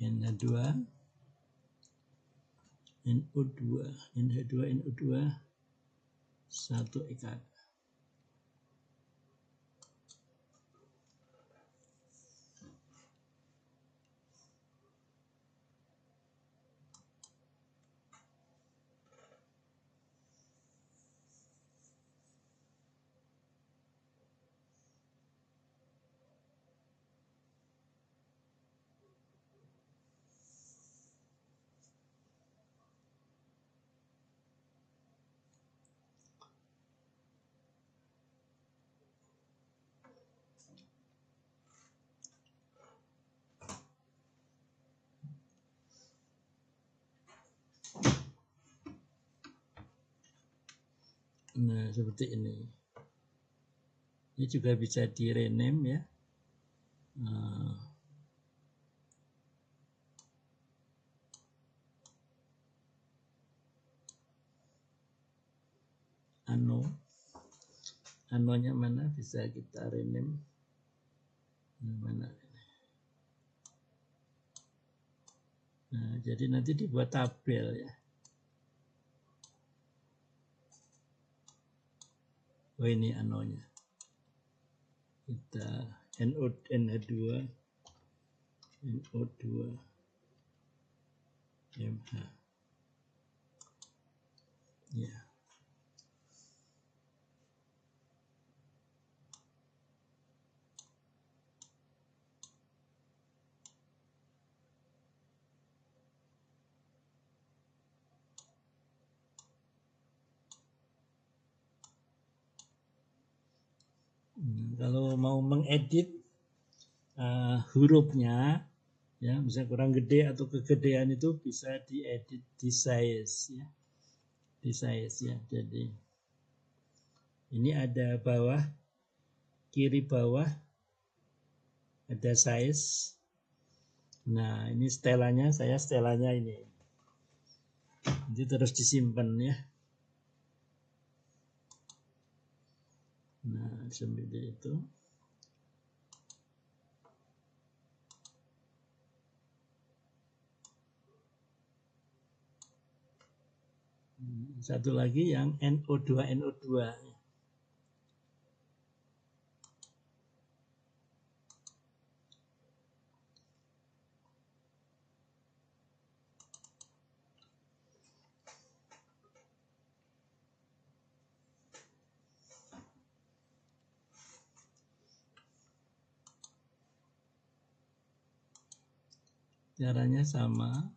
NH2, NO2, NH2, NO2, satu ikat. Nah, seperti ini. Ini juga bisa di rename ya. Anonya mana, bisa kita rename. Mana? Nah, jadi nanti dibuat tabel ya. Oh, ini anonya. Kita NH2, NO2, MH. Ya. Kalau mau mengedit hurufnya, ya misalnya kurang gede atau kegedean itu bisa diedit di size ya, di size ya. Jadi ini ada bawah, kiri bawah ada size. Nah ini setelannya, saya setelannya ini, nanti terus disimpan ya. Nah seperti itu. Satu lagi yang NO2, NO2. Caranya sama,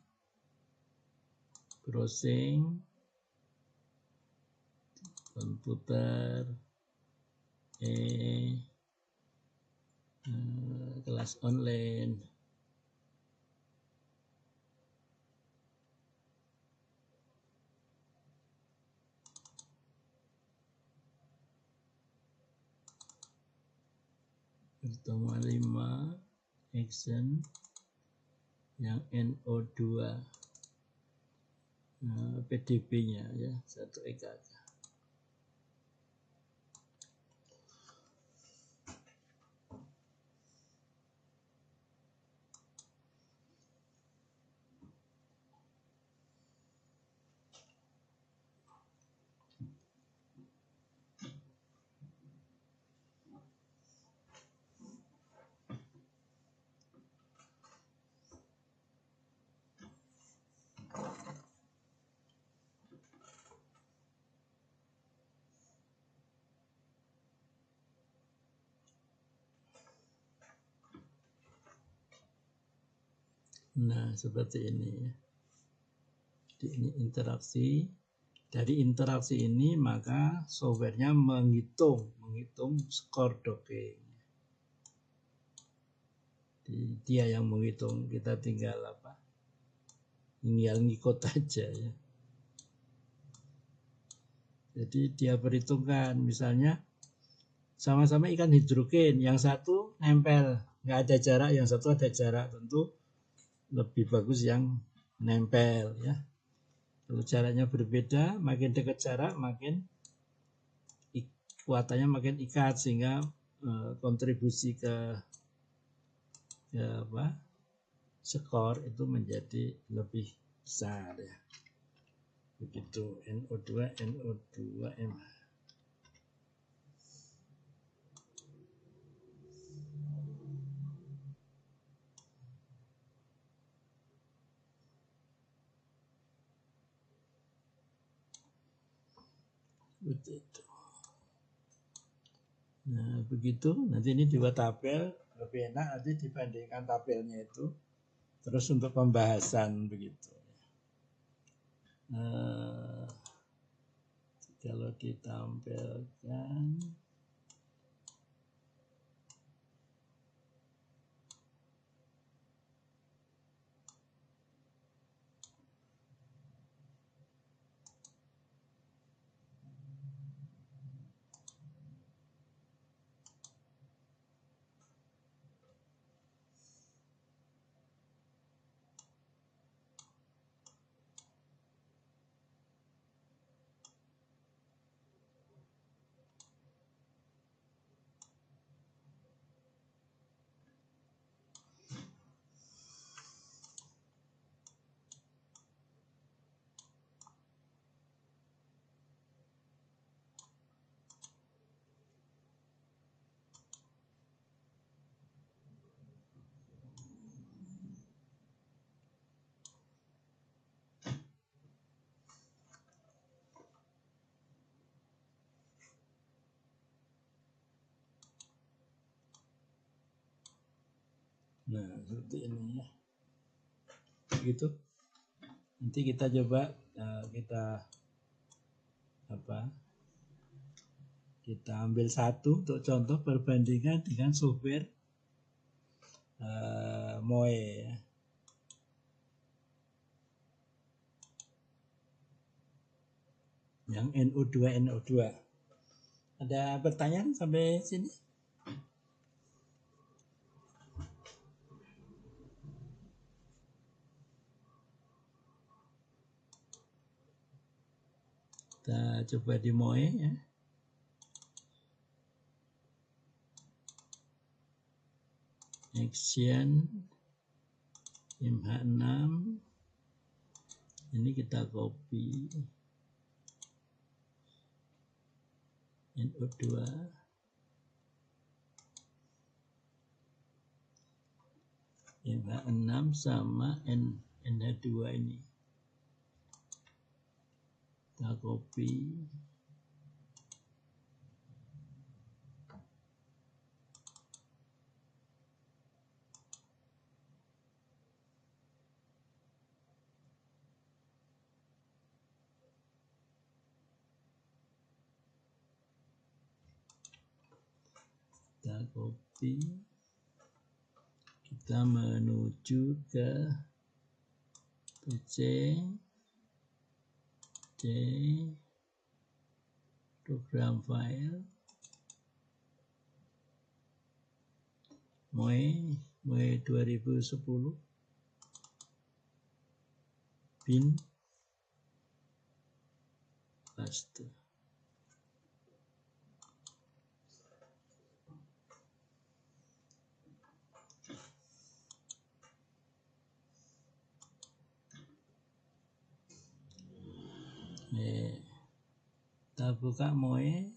browsing, komputer, kelas online. Pertemuan 5, action, yang NO2, PDB-nya ya, 1 ikat. Nah, seperti ini ya. Jadi ini interaksi. Dari interaksi ini maka softwarenya menghitung skor docking. Jadi dia yang menghitung, kita tinggal ngikut aja ya. Jadi dia perhitungkan, misalnya sama-sama ikan hidrogen, yang satu nempel, nggak ada jarak, yang satu ada jarak, tentu lebih bagus yang nempel ya. Kalau jaraknya berbeda, makin dekat jarak makin kuatannya makin ikat, sehingga kontribusi ke skor itu menjadi lebih besar ya. Begitu NO2 MH. Begitu. Nah, begitu. Nanti ini dibuat tabel, lebih enak nanti dibandingkan tabelnya itu. Terus untuk pembahasan begitu. Kalau ditampilkan, nah seperti ini ya. Begitu. Nanti kita coba kita ambil satu untuk contoh perbandingan dengan software MOE ya. Yang NO2. Ada pertanyaan sampai sini? Kita coba di MOE ya. Action MH6 ini kita copy NO2 MH6 sama NH2 ini kita copy kita menuju ke PC program file MOE 2010 bin paste. Kita buka MOE,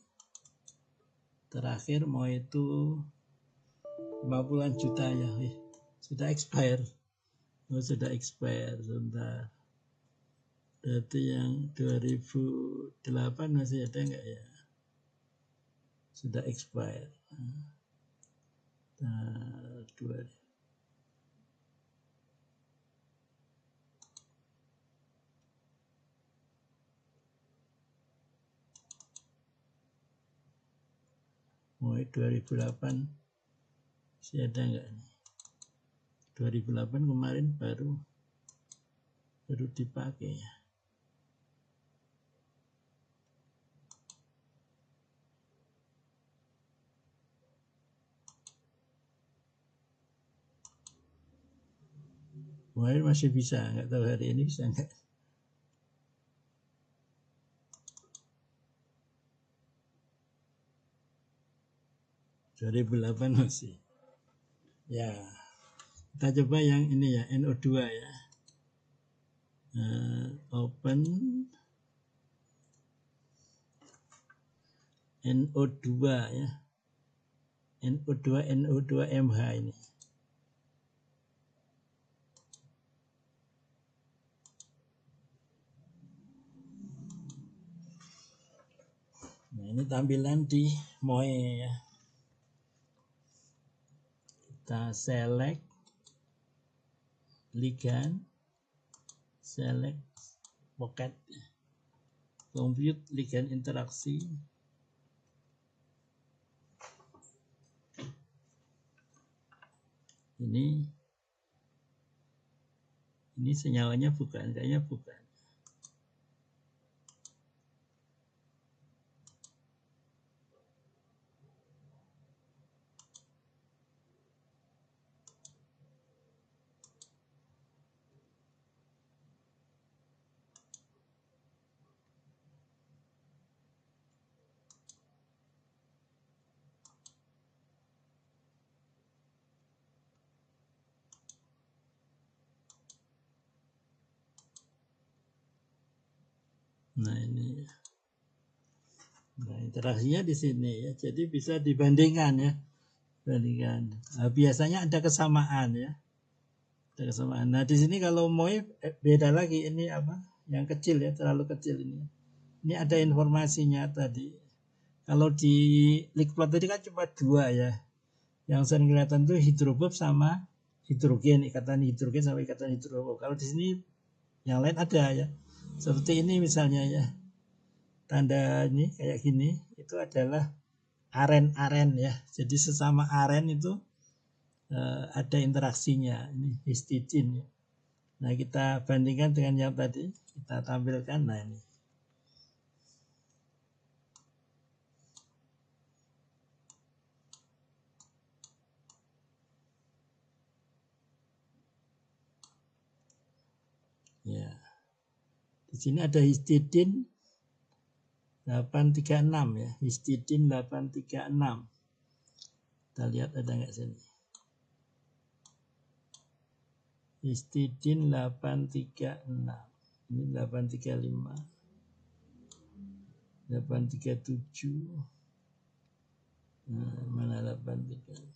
terakhir MOE itu 50-an juta ya, sudah expire, sudah expire sebentar. Berarti yang 2008 masih ada enggak ya? Sudah expire. Nah, 2000. Mulai 2008 masih ada enggak nih? 2008 kemarin baru dipakai ya. Kemarin masih bisa, enggak tahu hari ini bisa enggak. Dari 2008 masih. Ya. Kita coba yang ini ya, NO2 ya. Open NO2 ya. NO2 MH ini. Nah, ini tampilan di MOE ya. Kita select ligand, select pocket, compute ligand interaksi. Ini senyawanya bukan, kayaknya bukan. Nah ini, nah interaksinya di sini ya, jadi bisa dibandingkan ya, bandingkan. Nah, biasanya ada kesamaan ya, ada kesamaan. Nah di sini kalau MOE beda lagi, ini apa? Yang kecil ya, terlalu kecil ini. Ini ada informasinya tadi. Kalau di Liquid tadi kan cuma 2 ya, yang sering kelihatan tuh hidrofob sama hidrogen, ikatan hidrogen sama ikatan hidrofob. Kalau di sini yang lain ada ya. Seperti ini misalnya ya. Tanda ini kayak gini itu adalah aren ya. Jadi sesama aren itu ada interaksinya. Ini histidin ya. Nah, kita bandingkan dengan yang tadi, kita tampilkan. Nah, ini. Ya. Di sini ada histidin 836 ya, histidin 836. Kita lihat ada nggak sini. Histidin 836. Ini 835. 837. Nah, mana 836?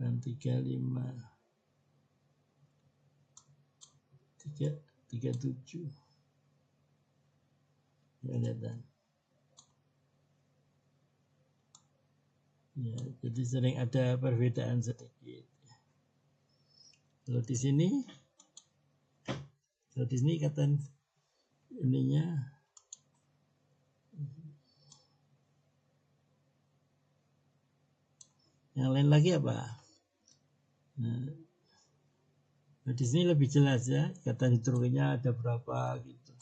835. 337 ya, kelihatan ya, jadi sering ada perbedaan sedikit. Kalau di sini ikatan ininya yang lain lagi apa? Nah, di sini lebih jelas ya, ikatan hidrogennya ada berapa gitu.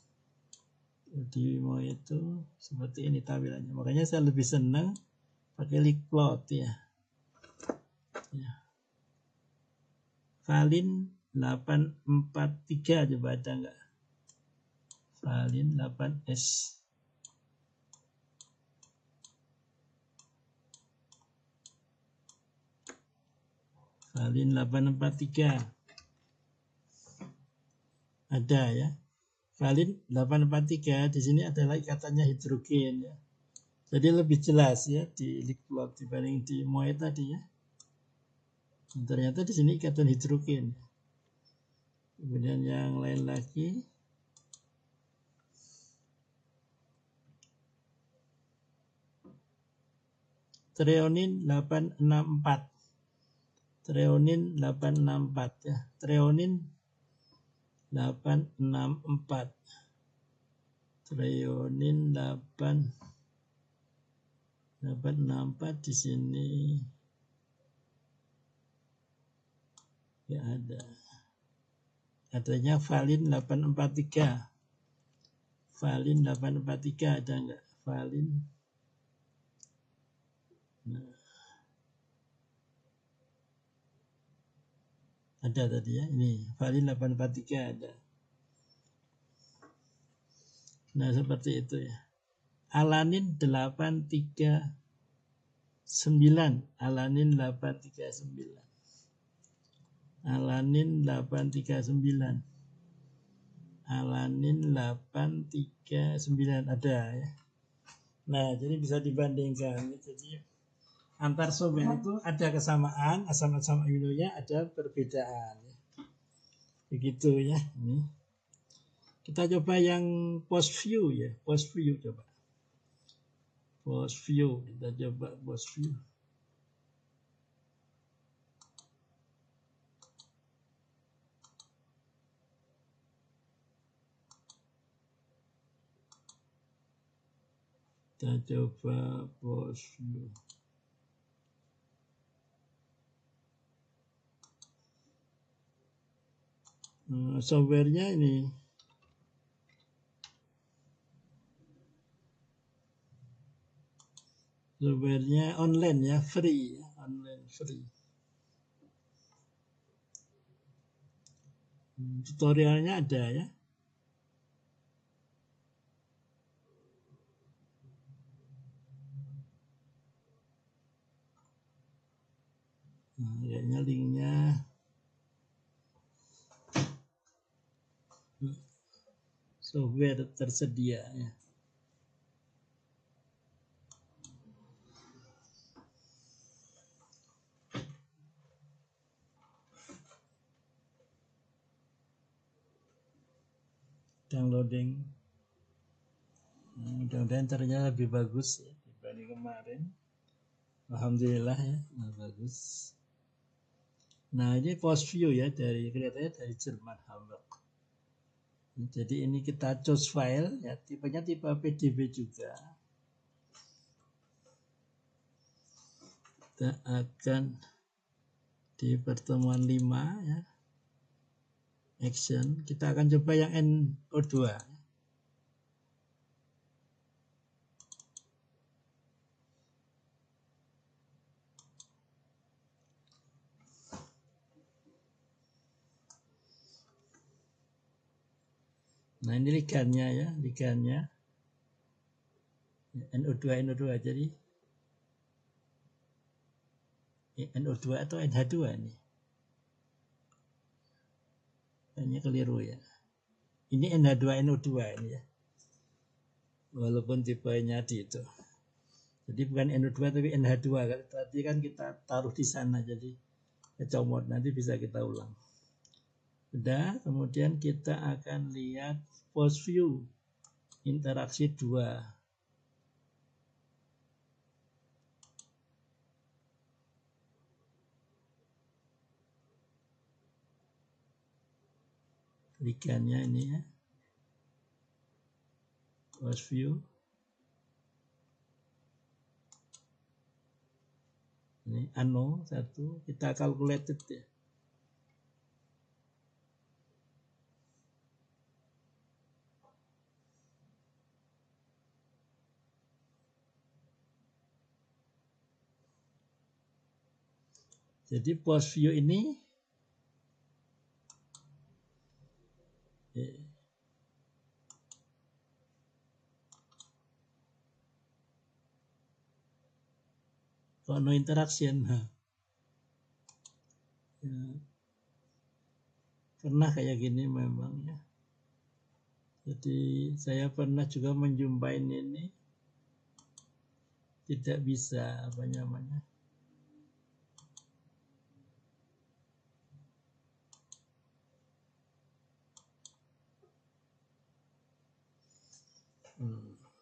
Jadi mau itu seperti ini tampilannya. Makanya saya lebih senang pakai Liquid ya. Valin 843 coba ada enggak? Valin 8S. Valin 843. Ada ya. Valin 843 di sini adalah ikatannya hidrogen ya. Jadi lebih jelas ya di Liquid dibanding di MOE tadi ya. Dan ternyata di sini ikatan hidrogen. Kemudian yang lain lagi treonin 864. Treonin 864 ya. Treonin 864. Treonin 864 di sini ya ada. Adanya valin 843. Valin 843 ada enggak? Valin. Nah. Ada tadi ya, ini valin 843 ada. Nah, seperti itu ya. alanin 839, alanin 839, alanin 839, alanin 839 ada ya. Nah, jadi bisa dibandingkan. Jadi antar software itu ada kesamaan, asam-asam aminonya ada perbedaan. Begitu ya. Ini. Kita coba yang post view ya, post view coba. Post view, kita coba post view. Kita coba post view. Softwarenya ini softwarenya online ya, free ya, online free. Tutorialnya ada ya. Nah, kayaknya linknya software tersedia ya. Downloading. Mudah-mudahan ternyata lebih bagus ya dibanding kemarin. Alhamdulillah ya, bagus. Nah, ini post view ya, dari kelihatannya dari Jerman, Hamburg. Jadi ini kita choose file ya, tipenya tipe PDF juga. Kita akan di pertemuan 5 ya. Action, kita akan coba yang NO2. Nah, ini ligannya ya, ligannya NO2 jadi NO2 atau NH2 ini. Ini keliru ya. Ini NH2NO2 ini ya. Walaupun tipenya di itu. Jadi bukan NO2 tapi NH2 kan. Tadi kan kita taruh di sana jadi kecomot, nanti bisa kita ulang. Udah, kemudian kita akan lihat post view interaksi 2. Ligannya ini ya. Post view. Ini ANO 1, kita calculated ya. Jadi post view ini kok no interaction. Ya. Pernah kayak gini memang ya. Jadi saya pernah juga menjumpai ini tidak bisa apa namanya.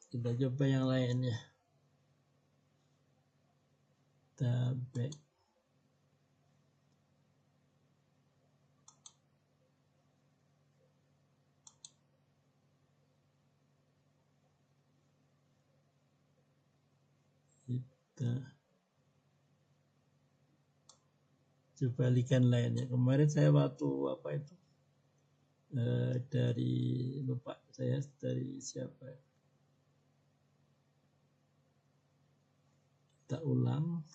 Kita coba yang lain ya. Kita back. Kita coba ligan lainnya. Kemarin saya waktu apa itu dari lupa saya dari siapa. Kita ulang.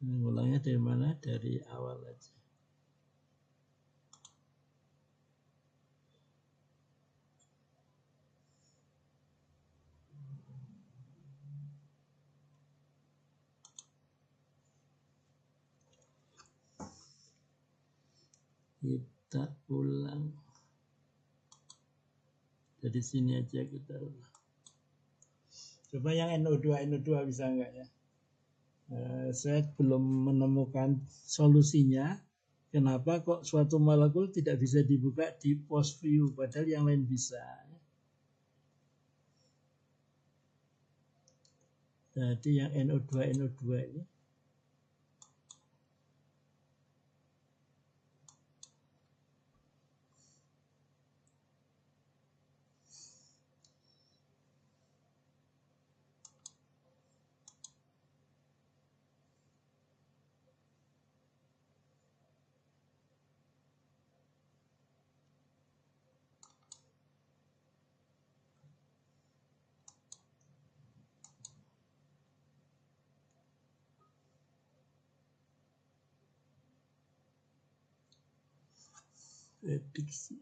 Ulangnya dari mana? Dari awal aja. Kita ulang. Dari sini aja kita ulang. Coba yang NO2 bisa enggak ya? Saya belum menemukan solusinya. Kenapa kok suatu molekul tidak bisa dibuka di post view, padahal yang lain bisa. Jadi yang NO2 ini prediksi.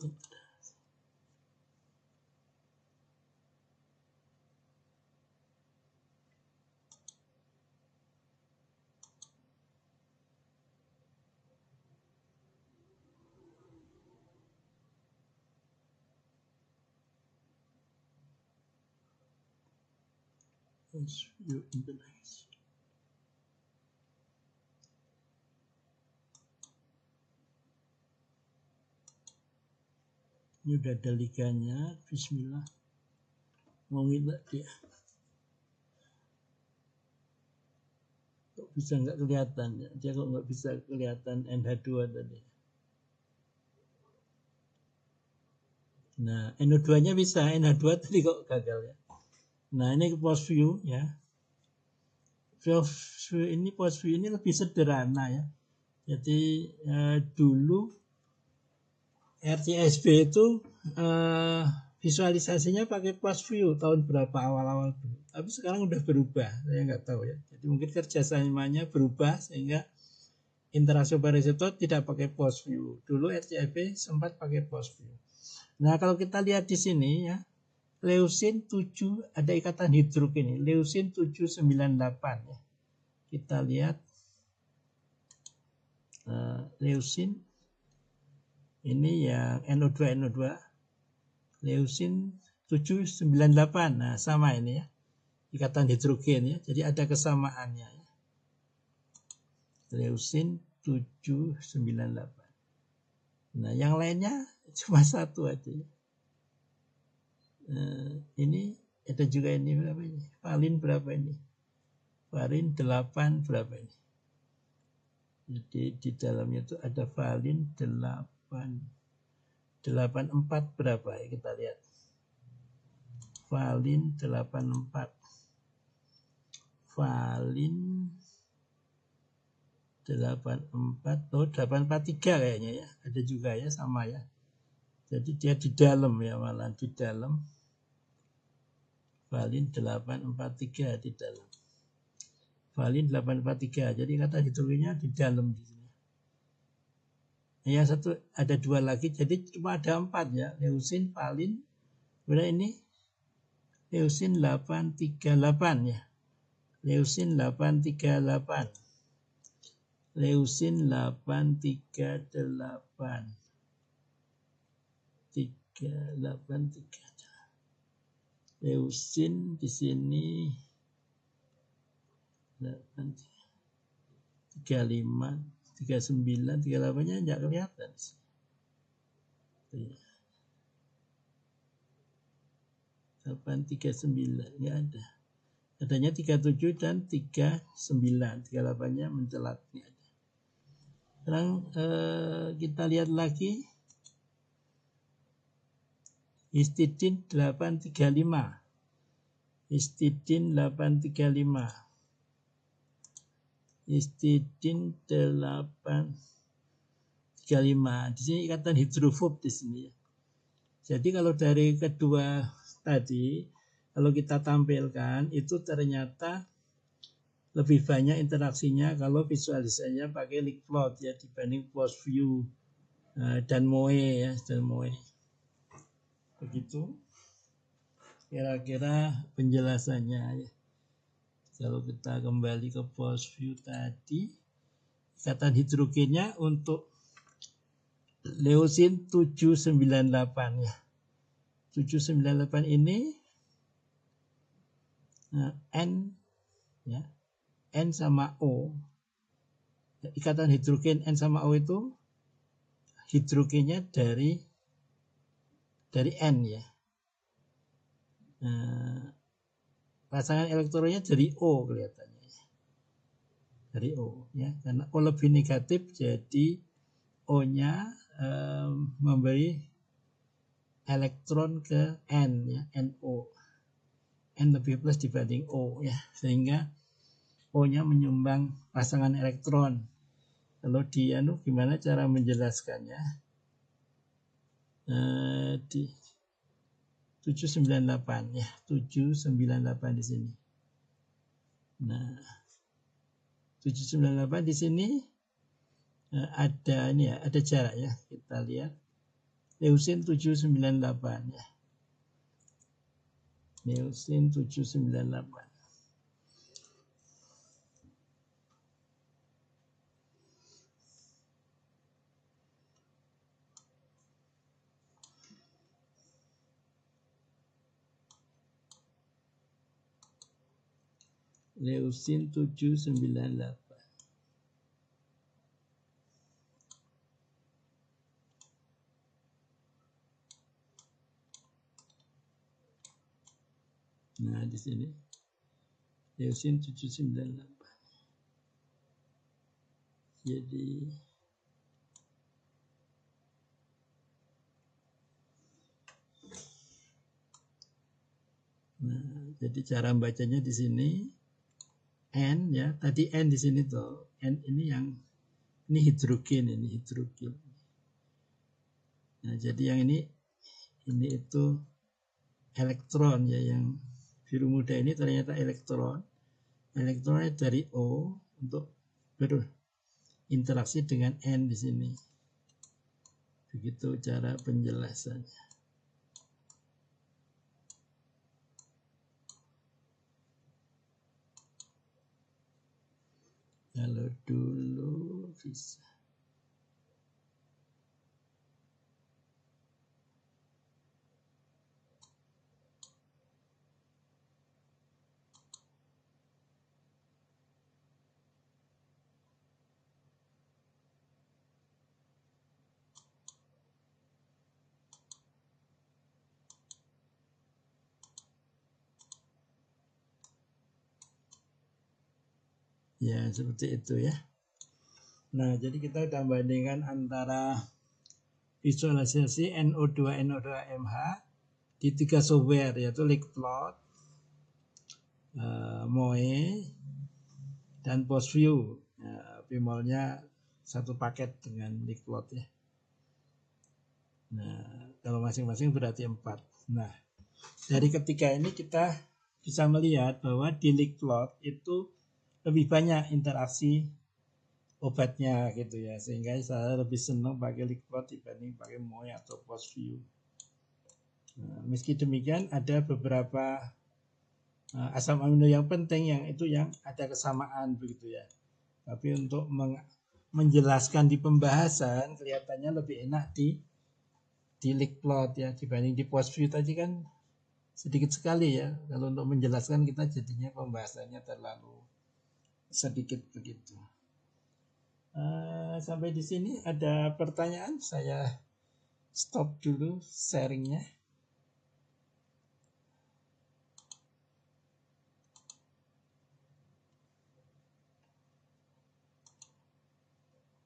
View interaction. Ini udah ada liganya. Bismillah. Mau ngilang dia. Kok bisa nggak kelihatan ya? Dia kok nggak bisa kelihatan NH2 tadi. Nah, NO2-nya bisa, NH2 tadi kok gagal ya. Nah, ini post view ya. Post view ini lebih sederhana ya. Jadi dulu RCSB itu visualisasinya pakai post view tahun berapa awal-awal dulu. Tapi sekarang udah berubah, saya nggak tahu ya. Jadi mungkin kerjasamanya berubah sehingga interaksi reseptor tidak pakai post view. Dulu RCSB sempat pakai post view. Nah, kalau kita lihat di sini ya, leusin 7 ada ikatan hidrogen ini, leusin 798 ya. Kita lihat leusin ini yang NO2 leusin 798. Nah, sama ini ya. Ikatan hidrogen ya. Jadi ada kesamaannya ya. Leusin 798. Nah, yang lainnya cuma satu aja ya. Ini ada juga ini berapa ini? Valin berapa ini? Valin 8 berapa ini? Jadi di dalamnya itu ada valin 84 berapa ya, kita lihat. Valin 84. Valin 84, 843 kayaknya ya. Ada juga ya, sama ya. Jadi dia di dalam ya, malah di dalam. Valin 843 di dalam. Valin 843. Jadi kata hidrogennya di dalam di sini. Yang satu ada 2 lagi, jadi cuma ada 4 ya. Leusin, valin. Kemudian ini leusin 838 ya. Leusin 838. Leusin 838. 383. Leusin di sini 35, 39, 38-nya enggak kelihatan. 839 enggak ada. Adanya 37 dan 39, 38-nya mencelat. Sekarang kita lihat lagi histidin 835. Histidin 835. Histidin 835. Di sini ikatan hidrofob di sini ya. Jadi kalau dari kedua tadi, kalau kita tampilkan itu ternyata lebih banyak interaksinya kalau visualisasinya pakai Lickplot ya dibanding post view dan Moe ya, dan Moe. Begitu kira-kira penjelasannya ya. Kalau kita kembali ke post view tadi, ikatan hidrogennya untuk leusin 798 ya. 798 ini N ya, N sama O. Ikatan hidrogen N sama O itu hidrogennya dari N ya. Pasangan elektronnya dari O kelihatannya. Dari O ya, karena O lebih negatif jadi O-nya memberi elektron ke N ya, NO. N lebih plus dibanding O ya, sehingga O-nya menyumbang pasangan elektron. Kalau di gimana cara menjelaskannya? Di 798 ya, 798 di sini. Nah, 798 di sini ada ini ya, ada jarak ya. Kita lihat leusin 798 ya. Leusin 798. Leusin 798. Nah, di sini leusin 798. Jadi cara bacanya di sini N ya, tadi N di sini tuh. N ini ini hidrogen. Nah, jadi yang ini itu elektron ya, yang biru muda ini ternyata elektron. Elektronnya dari O untuk berinteraksi dengan N di sini. Begitu cara penjelasannya. Kalau dulu bisa. Ya, seperti itu ya. Nah, jadi kita sudah bandingkan antara visualisasi NO2 MH di 3 software, yaitu Liquidplot, Moe, dan PostView. Pimolnya satu paket dengan Liquidplot ya. Nah, kalau masing-masing berarti 4. Nah, dari ketiga ini kita bisa melihat bahwa di Liquidplot itu lebih banyak interaksi obatnya gitu ya, sehingga saya lebih senang pakai Liquidplot dibanding pakai Moe atau PostView. Nah, meski demikian ada beberapa asam amino yang penting yang ada kesamaan begitu ya. Tapi untuk menjelaskan di pembahasan kelihatannya lebih enak di Liquidplot ya dibanding di PostView tadi kan sedikit sekali ya. Kalau untuk menjelaskan kita jadinya pembahasannya terlalu sedikit begitu. Sampai di sini ada pertanyaan, saya stop dulu sharingnya.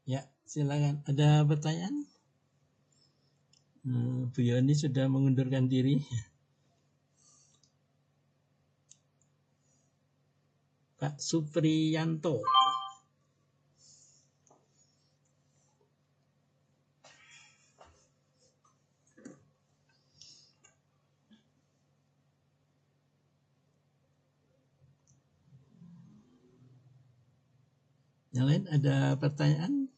Ya, silakan. Ada pertanyaan? Bu Yoni sudah mengundurkan diri. Pak Supriyanto. Yang lain ada pertanyaan?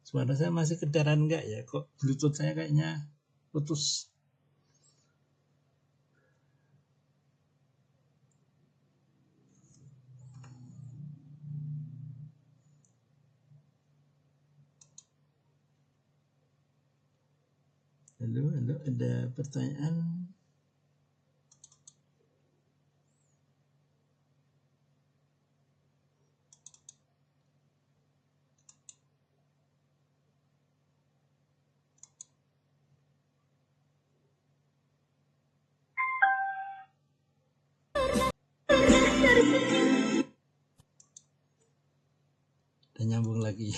Suara saya masih kedengaran enggak ya? Kok Bluetooth saya kayaknya putus? Halo, ada pertanyaan? Dan nyambung lagi.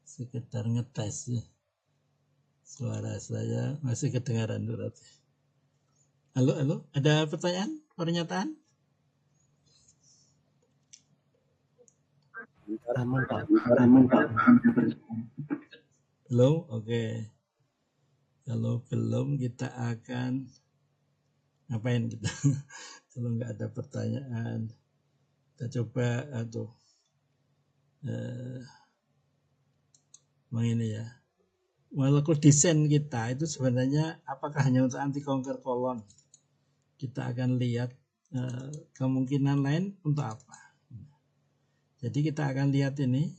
Sekedar ngetes ya. Suara saya masih kedengaran berarti. Halo, ada pertanyaan? Pernyataan? Aman Pak. Belum? Oke. Kalau belum kita akan ngapain kita? Kalau nggak ada pertanyaan, kita coba ini ya. Molekul desain kita itu sebenarnya apakah hanya untuk anti kanker kolon? Kita akan lihat kemungkinan lain untuk apa. Jadi kita akan lihat ini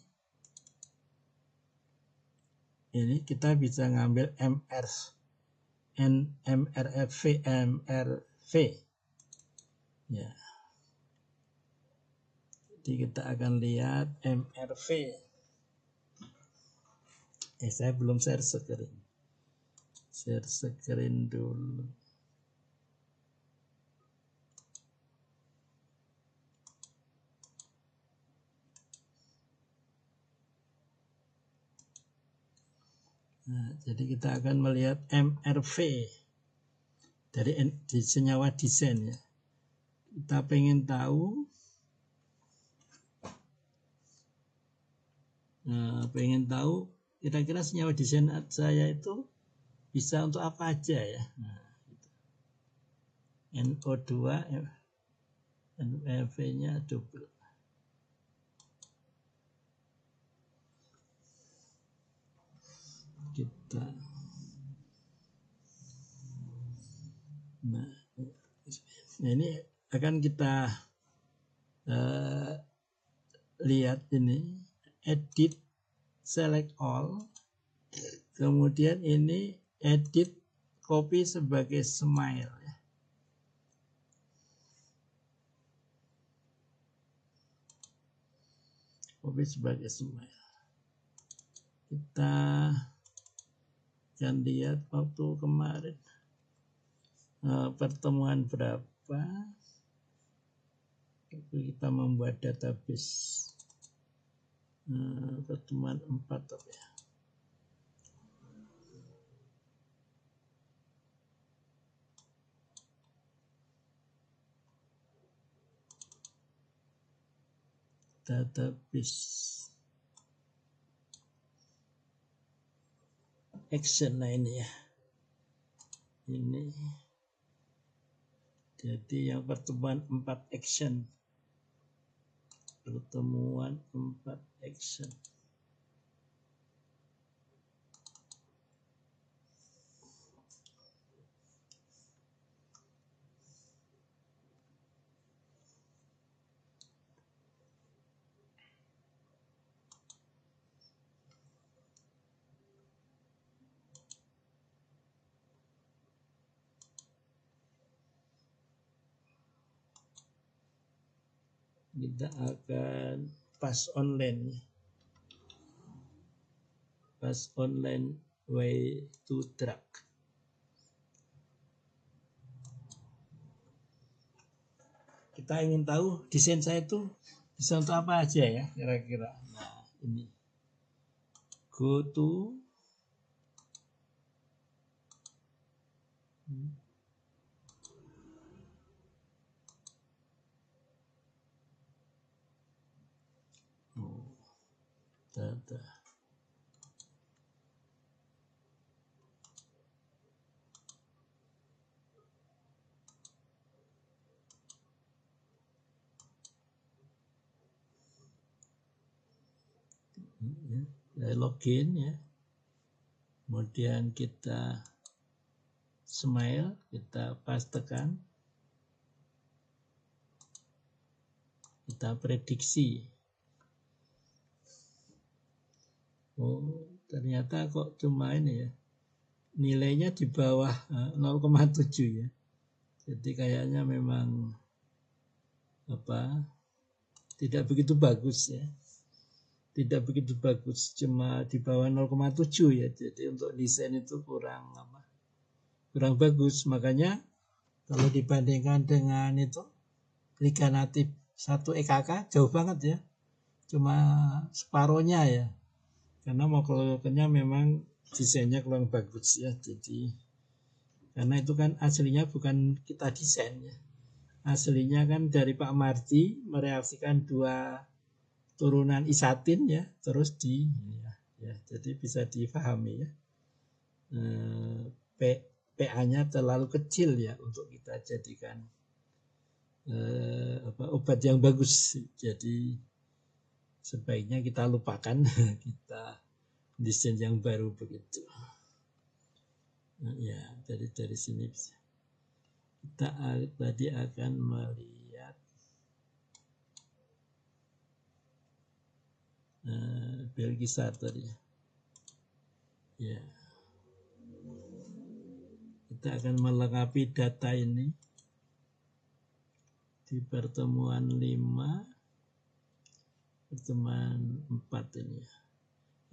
kita bisa ngambil MRV ya. Jadi kita akan lihat MRV. Saya belum share screen dulu. Nah, jadi kita akan melihat MRV dari senyawa desain ya. Kita pengen tahu kira-kira senyawa desain saya itu bisa untuk apa aja ya. Nah, NO2 NF-nya double. Nah, ini akan kita lihat ini edit select all, kemudian ini edit copy sebagai smile ya. Copy sebagai smile. Kita akan lihat waktu kemarin pertemuan berapa kita membuat database pertemuan 4 ya. Database action. Nah ini ya, ini jadi yang pertemuan 4 action, pertemuan 4 action. Kita akan pas online way to drug. Kita ingin tahu desain saya itu bisa untuk apa aja ya kira-kira. Nah ini go to data. Login ya, kemudian kita smile, kita pastekan, kita prediksi. Oh ternyata kok cuma ini ya, nilainya di bawah 0,7 ya. Jadi kayaknya memang tidak begitu bagus ya. Tidak begitu bagus, cuma di bawah 0,7 ya. Jadi untuk desain itu kurang bagus. Makanya kalau dibandingkan dengan itu Liga Natif 1 EKK jauh banget ya. Cuma separohnya ya. Karena Mocklogernya memang desainnya kurang bagus ya. Jadi karena itu kan aslinya bukan kita desain ya. Aslinya kan dari Pak Mardi mereaksikan 2 turunan isatin ya, terus ya, jadi bisa difahami ya. PA-nya terlalu kecil ya untuk kita jadikan obat yang bagus. Jadi sebaiknya kita lupakan, kita desain yang baru begitu. Nah, ya, dari sini bisa. Kita tadi akan melihat Belgisar tadi ya. Kita akan melengkapi data ini di pertemuan 5, pertemuan 4 ini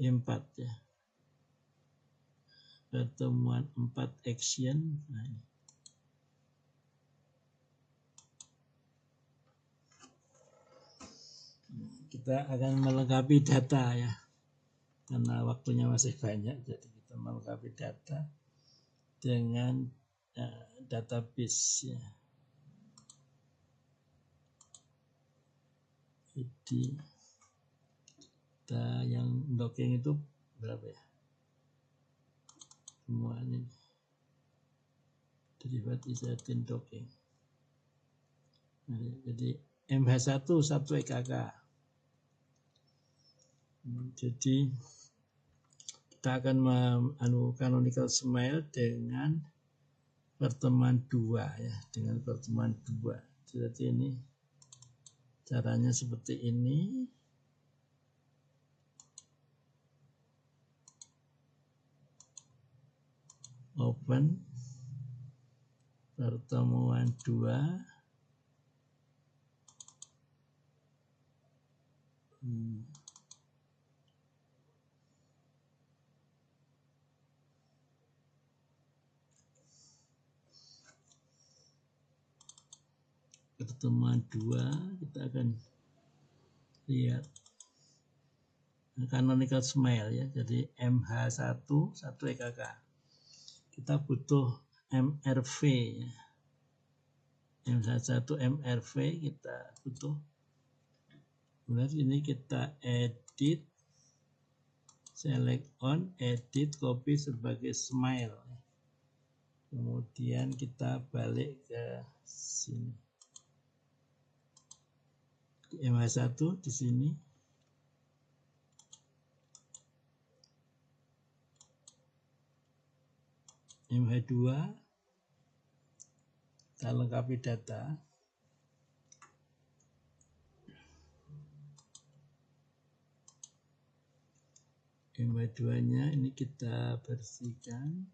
ya. 4 ya. Pertemuan 4 action. Nah, ini. Kita akan melengkapi data ya. Karena waktunya masih banyak, jadi kita melengkapi data dengan database ya. Jadi kita yang docking itu berapa ya? Semua ini derivat isatin docking. Nah, jadi MH1 1 EKK. Jadi kita akan canonical smile dengan pertemuan 2 ya, dengan pertemuan 2. Jadi ini caranya seperti ini. Open pertemuan 2. Pertemuan 2 kita akan lihat canonical smile ya. Jadi MH1 1 EKK. Kita butuh MRV ya. MH1 MRV kita butuh. Kemudian ini kita edit, select on, edit, copy sebagai smile. Kemudian kita balik ke sini. MH1 di sini. MH2 kita lengkapi data. MH2-nya ini kita bersihkan.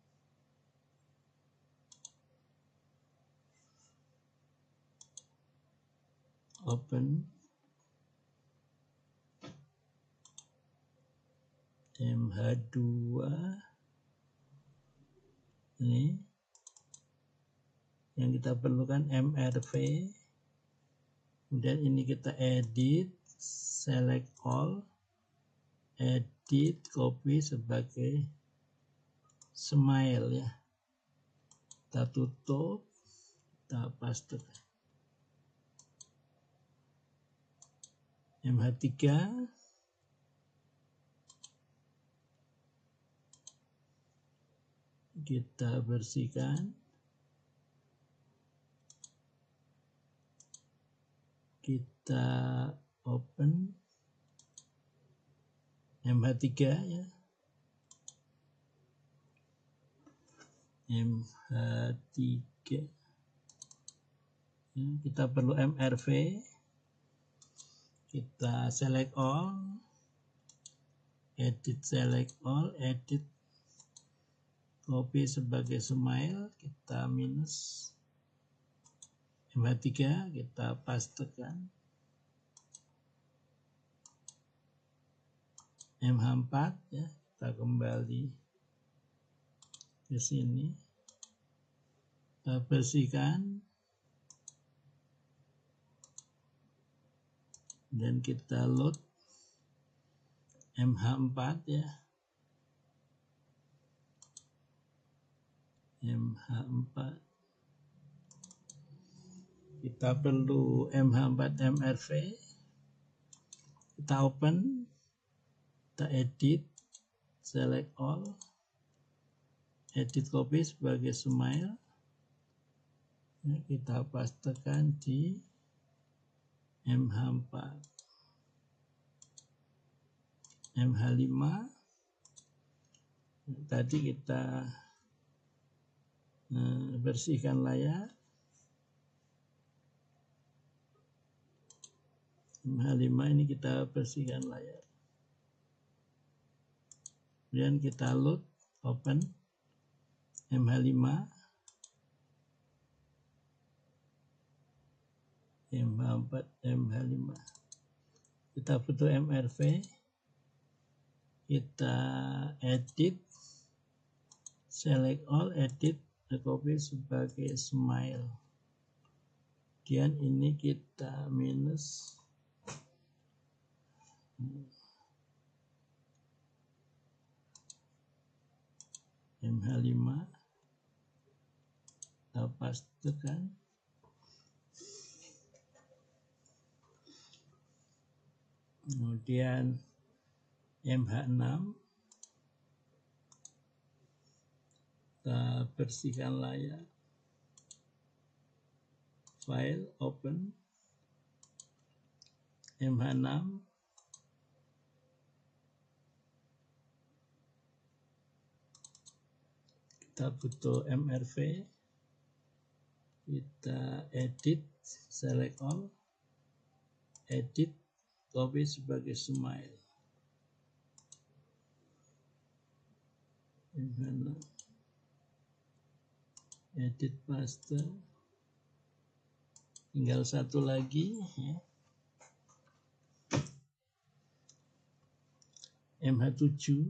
Open. MH2 ini yang kita perlukan MRV. Kemudian ini kita edit, select all, edit, copy sebagai smile ya. Kita tutup, kita paste. MH3 kita bersihkan, kita open MH3 ya, MH3 ya, kita perlu MRV, kita select all, edit, select all, edit, copy sebagai smile, kita minus MH3, kita pastekan MH4 ya, kita kembali ke sini, kita bersihkan dan kita load MH4 ya, MH4 kita perlu MH4 MRV, kita open, kita edit, select all, edit copy sebagai smile ya, kita pastekan di MH4, MH5 tadi kita bersihkan layar, MH5 ini kita bersihkan layar, kemudian kita load, open MH5, MH4, MH5, kita butuh MRV, kita edit, select all, edit copy sebagai smile, kemudian ini kita minus MH5, kita pastekan kemudian MH6, kita bersihkan layar, file, open MH6, kita butuh MRV, kita edit, select all, edit, copy sebagai smile, MH6, edit, paste, tinggal satu lagi ya. MH7,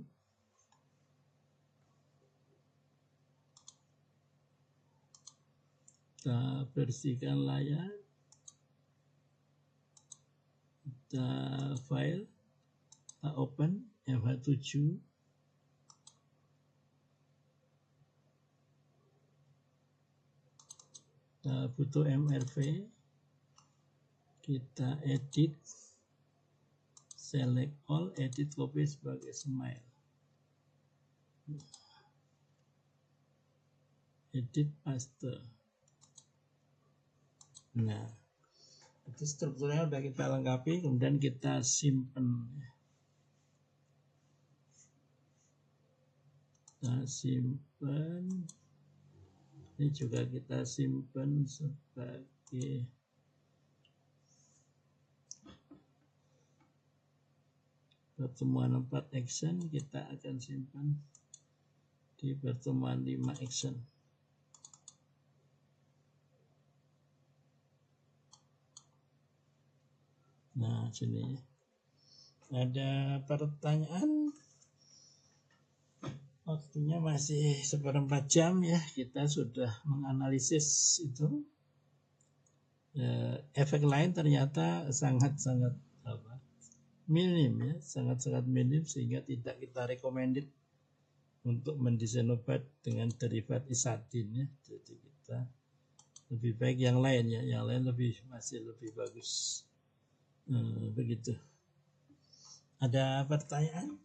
kita bersihkan layar, kita file, kita open MH7, kita butuh MRV, kita edit, select all, edit copy sebagai smile, edit, paste. Nah, itu strukturnya udah kita lengkapi, kemudian kita simpen. Kita simpen. Ini juga kita simpen sebagai pertemuan 4 action, kita akan simpan di pertemuan 5 action. Nah, sini ada pertanyaan. Waktunya masih 1/4 jam ya. Kita sudah menganalisis itu. Efek lain ternyata sangat-sangat minim ya, sangat-sangat minim sehingga tidak kita recommended untuk mendesain obat dengan derivat isatin ya. Jadi kita lebih baik yang lain ya, yang lain masih lebih bagus. Begitu. Ada pertanyaan?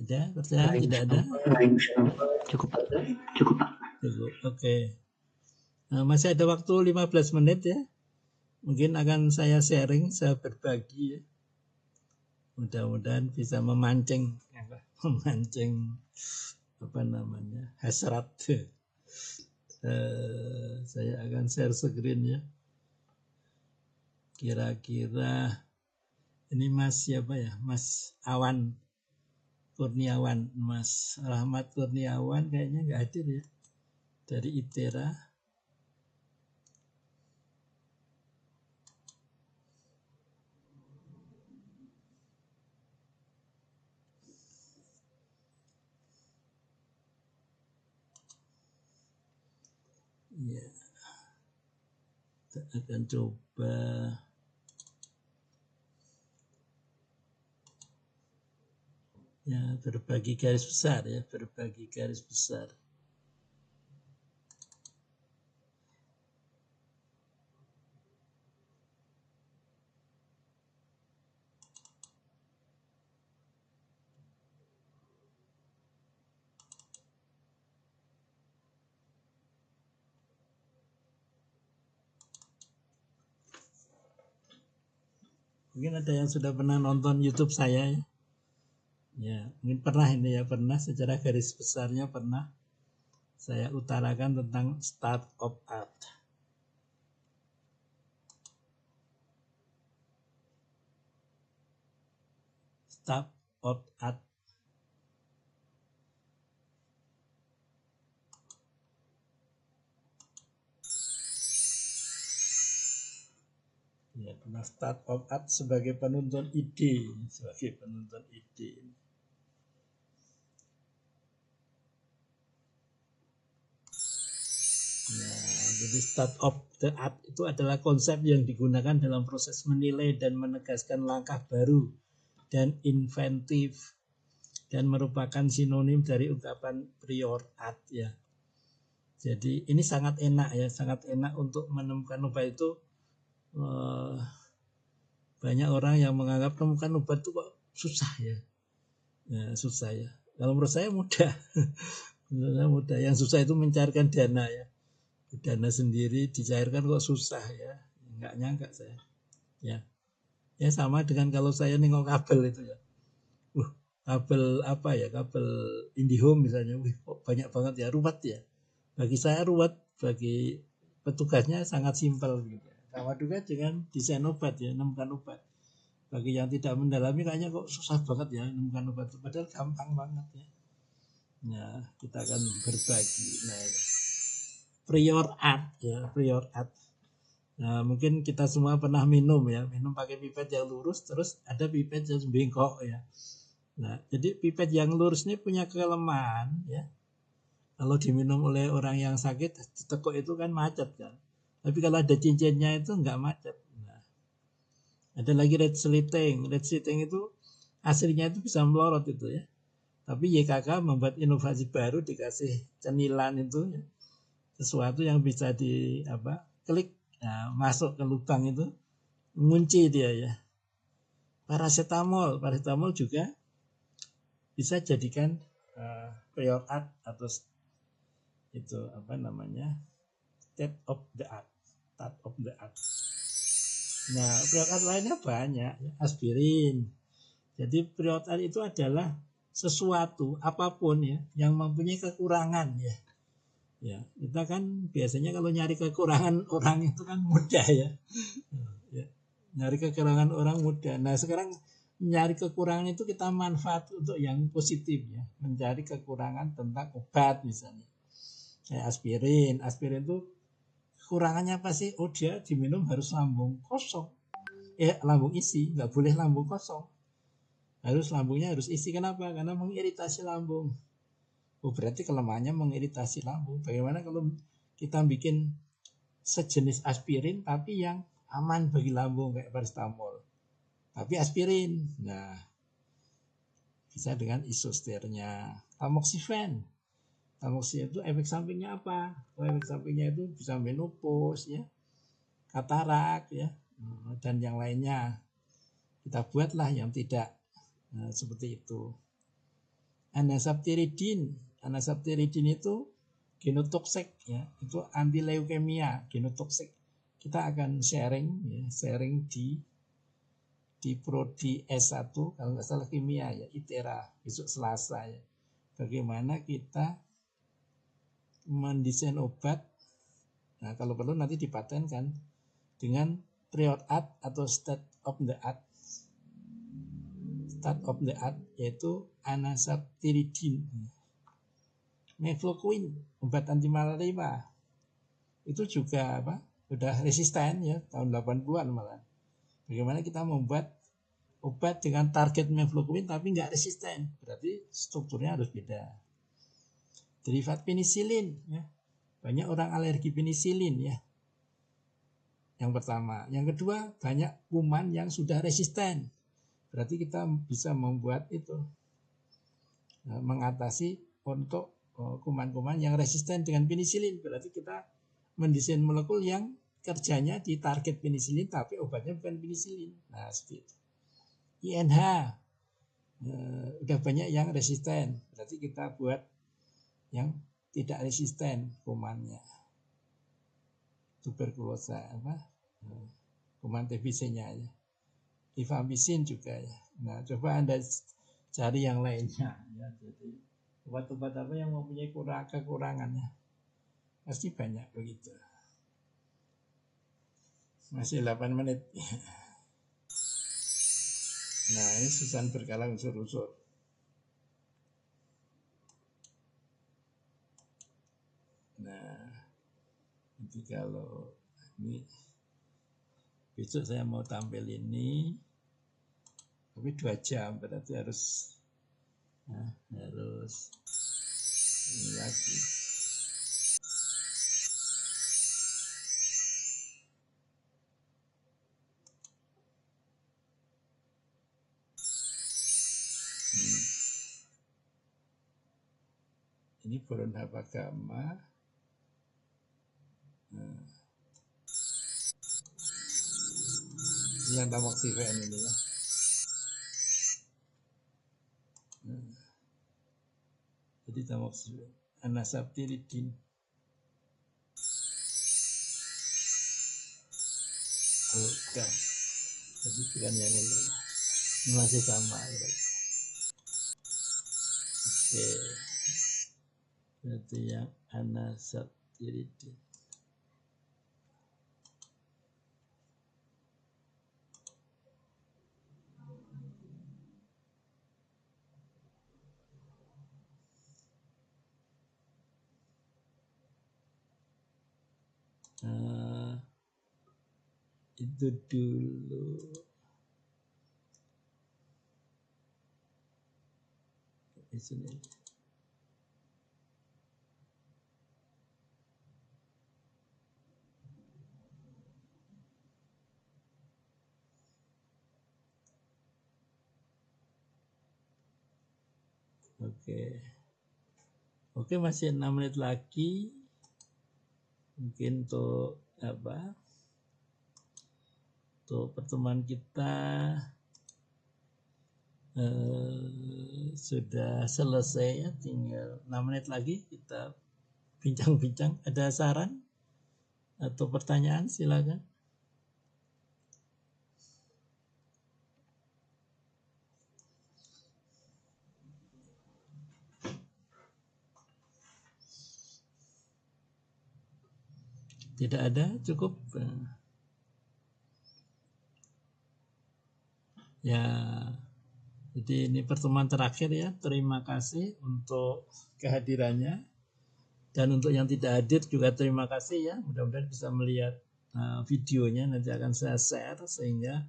Ada pertanyaan? Tidak ada? Cukup Pak. Cukup. Oke. Masih ada waktu 15 menit ya. Mungkin akan saya sharing, saya berbagi ya. Mudah-mudahan bisa memancing hasrat. Saya akan share screen ya. Kira-kira ini Mas siapa ya? Mas Awan Kurniawan, Mas Rahmat Kurniawan kayaknya nggak hadir ya, dari ITERA. Ya, kita akan coba. Ya, berbagi garis besar ya, berbagi garis besar. Mungkin ada yang sudah pernah nonton YouTube saya ya. Ya, mungkin pernah ini ya, pernah secara garis besarnya pernah saya utarakan tentang start of art. Start of art. Ya, pernah start of art sebagai penuntun ide, sebagai penuntun ide. Nah, jadi start of the art itu adalah konsep yang digunakan dalam proses menilai dan menegaskan langkah baru dan inventif, dan merupakan sinonim dari ungkapan prior art ya. Jadi ini sangat enak ya, sangat enak untuk menemukan obat itu. Banyak orang yang menganggap menemukan obat itu kok susah ya. Ya, susah ya. Kalau menurut saya mudah. Mudah. Yang susah itu mencarikan dana ya. Dana sendiri dicairkan kok susah ya. Enggak nyangka saya. Ya. Ya sama dengan kalau saya nengok kabel itu ya. Kabel apa ya? Kabel IndiHome misalnya. Kok banyak banget ya, ruwet ya. Bagi saya ruwet, bagi petugasnya sangat simpel gitu. Sama juga dengan desain obat ya, menemukan obat. Bagi yang tidak mendalami kayaknya kok susah banget ya menemukan obat, padahal gampang banget ya. Nah, kita akan berbagi. Nah, prior art ya, prior art. Nah, mungkin kita semua pernah minum ya, minum pakai pipet yang lurus, terus ada pipet yang bengkok ya. Nah, jadi pipet yang lurus ini punya kelemahan ya. Kalau diminum oleh orang yang sakit, ditekuk itu kan macet kan. Tapi kalau ada cincinnya itu enggak macet. Nah, ada lagi red slitting. Red slitting itu aslinya itu bisa melorot itu ya. Tapi YKK membuat inovasi baru, dikasih cenilan itu ya. Sesuatu yang bisa klik masuk ke lubang itu, mengunci dia ya. Paracetamol juga bisa jadikan prior art atau itu state of the art. Nah, prior art lainnya banyak, aspirin. Jadi prior art itu adalah sesuatu apapun ya yang mempunyai kekurangan ya. Ya, kita kan biasanya kalau nyari kekurangan orang itu kan mudah ya. Ya, nyari kekurangan orang mudah. Nah, sekarang nyari kekurangan itu kita manfaat untuk yang positif ya. Mencari kekurangan tentang obat misalnya. Kayak aspirin itu kekurangannya apa sih? Oh, dia diminum harus lambung kosong. Lambung isi, nggak boleh lambung kosong. Lambungnya harus isi. Kenapa? Karena mengiritasi lambung. Oh, berarti kelemahannya mengiritasi lambung. Bagaimana kalau kita bikin sejenis aspirin tapi yang aman bagi lambung kayak paracetamol. Tapi aspirin. Nah, bisa dengan isosternya. Tamoxifen itu efek sampingnya apa? Efek sampingnya itu bisa menopause ya, katarak ya, dan yang lainnya. Kita buatlah yang tidak seperti itu. Anasaptiridin itu genotoksik ya, itu anti leukemia, genotoksik. Kita akan sharing ya, sharing di prodi S1 kalau nggak salah kimia ya, ITERA besok Selasa ya. Bagaimana kita mendesain obat, nah kalau perlu nanti dipatenkan dengan prior art atau state of the art. State of the art yaitu anacetridin, mefloquine, obat anti malaria. Itu juga udah resisten ya tahun 80-an malah. Bagaimana kita membuat obat dengan target mefloquine tapi nggak resisten, berarti strukturnya harus beda. Derivat penisilin ya. Banyak orang alergi penisilin ya. Yang pertama, yang kedua banyak kuman yang sudah resisten. Berarti kita bisa membuat itu mengatasi untuk kuman-kuman yang resisten dengan penisilin. Berarti kita mendesain molekul yang kerjanya di target penisilin tapi obatnya bukan penisilin. Nah, seperti itu. INH udah banyak yang resisten, berarti kita buat yang tidak resisten kumannya. Tuberkulosa kuman TBC-nya ya. Rifampicin juga ya. Nah, coba Anda cari yang lainnya ya. Jadi obat-obat apa yang mempunyai kekurangannya? Pasti banyak begitu. Masih 8 menit. Nah, ini susunan berkala unsur-unsur. Nah, nanti kalau ini besok saya mau tampil ini, tapi 2 jam berarti harus ini lagi. Ini boron haba gamma. Ini yang tamoxifen ini ya. Jadi tamoxifen, anacetridin. Bukan. Jadi bukan yang ini. Ini masih sama ya. Oke. Berarti yang anacetridin. Itu dulu. Di sini. Oke, masih 6 menit lagi. Mungkin untuk untuk pertemuan kita sudah selesai ya, tinggal 6 menit lagi kita bincang-bincang. Ada saran atau pertanyaan, silakan. Tidak ada, cukup. Ya, jadi ini pertemuan terakhir ya. Terima kasih untuk kehadirannya. Dan untuk yang tidak hadir juga terima kasih ya. Mudah-mudahan bisa melihat videonya. Nanti akan saya share sehingga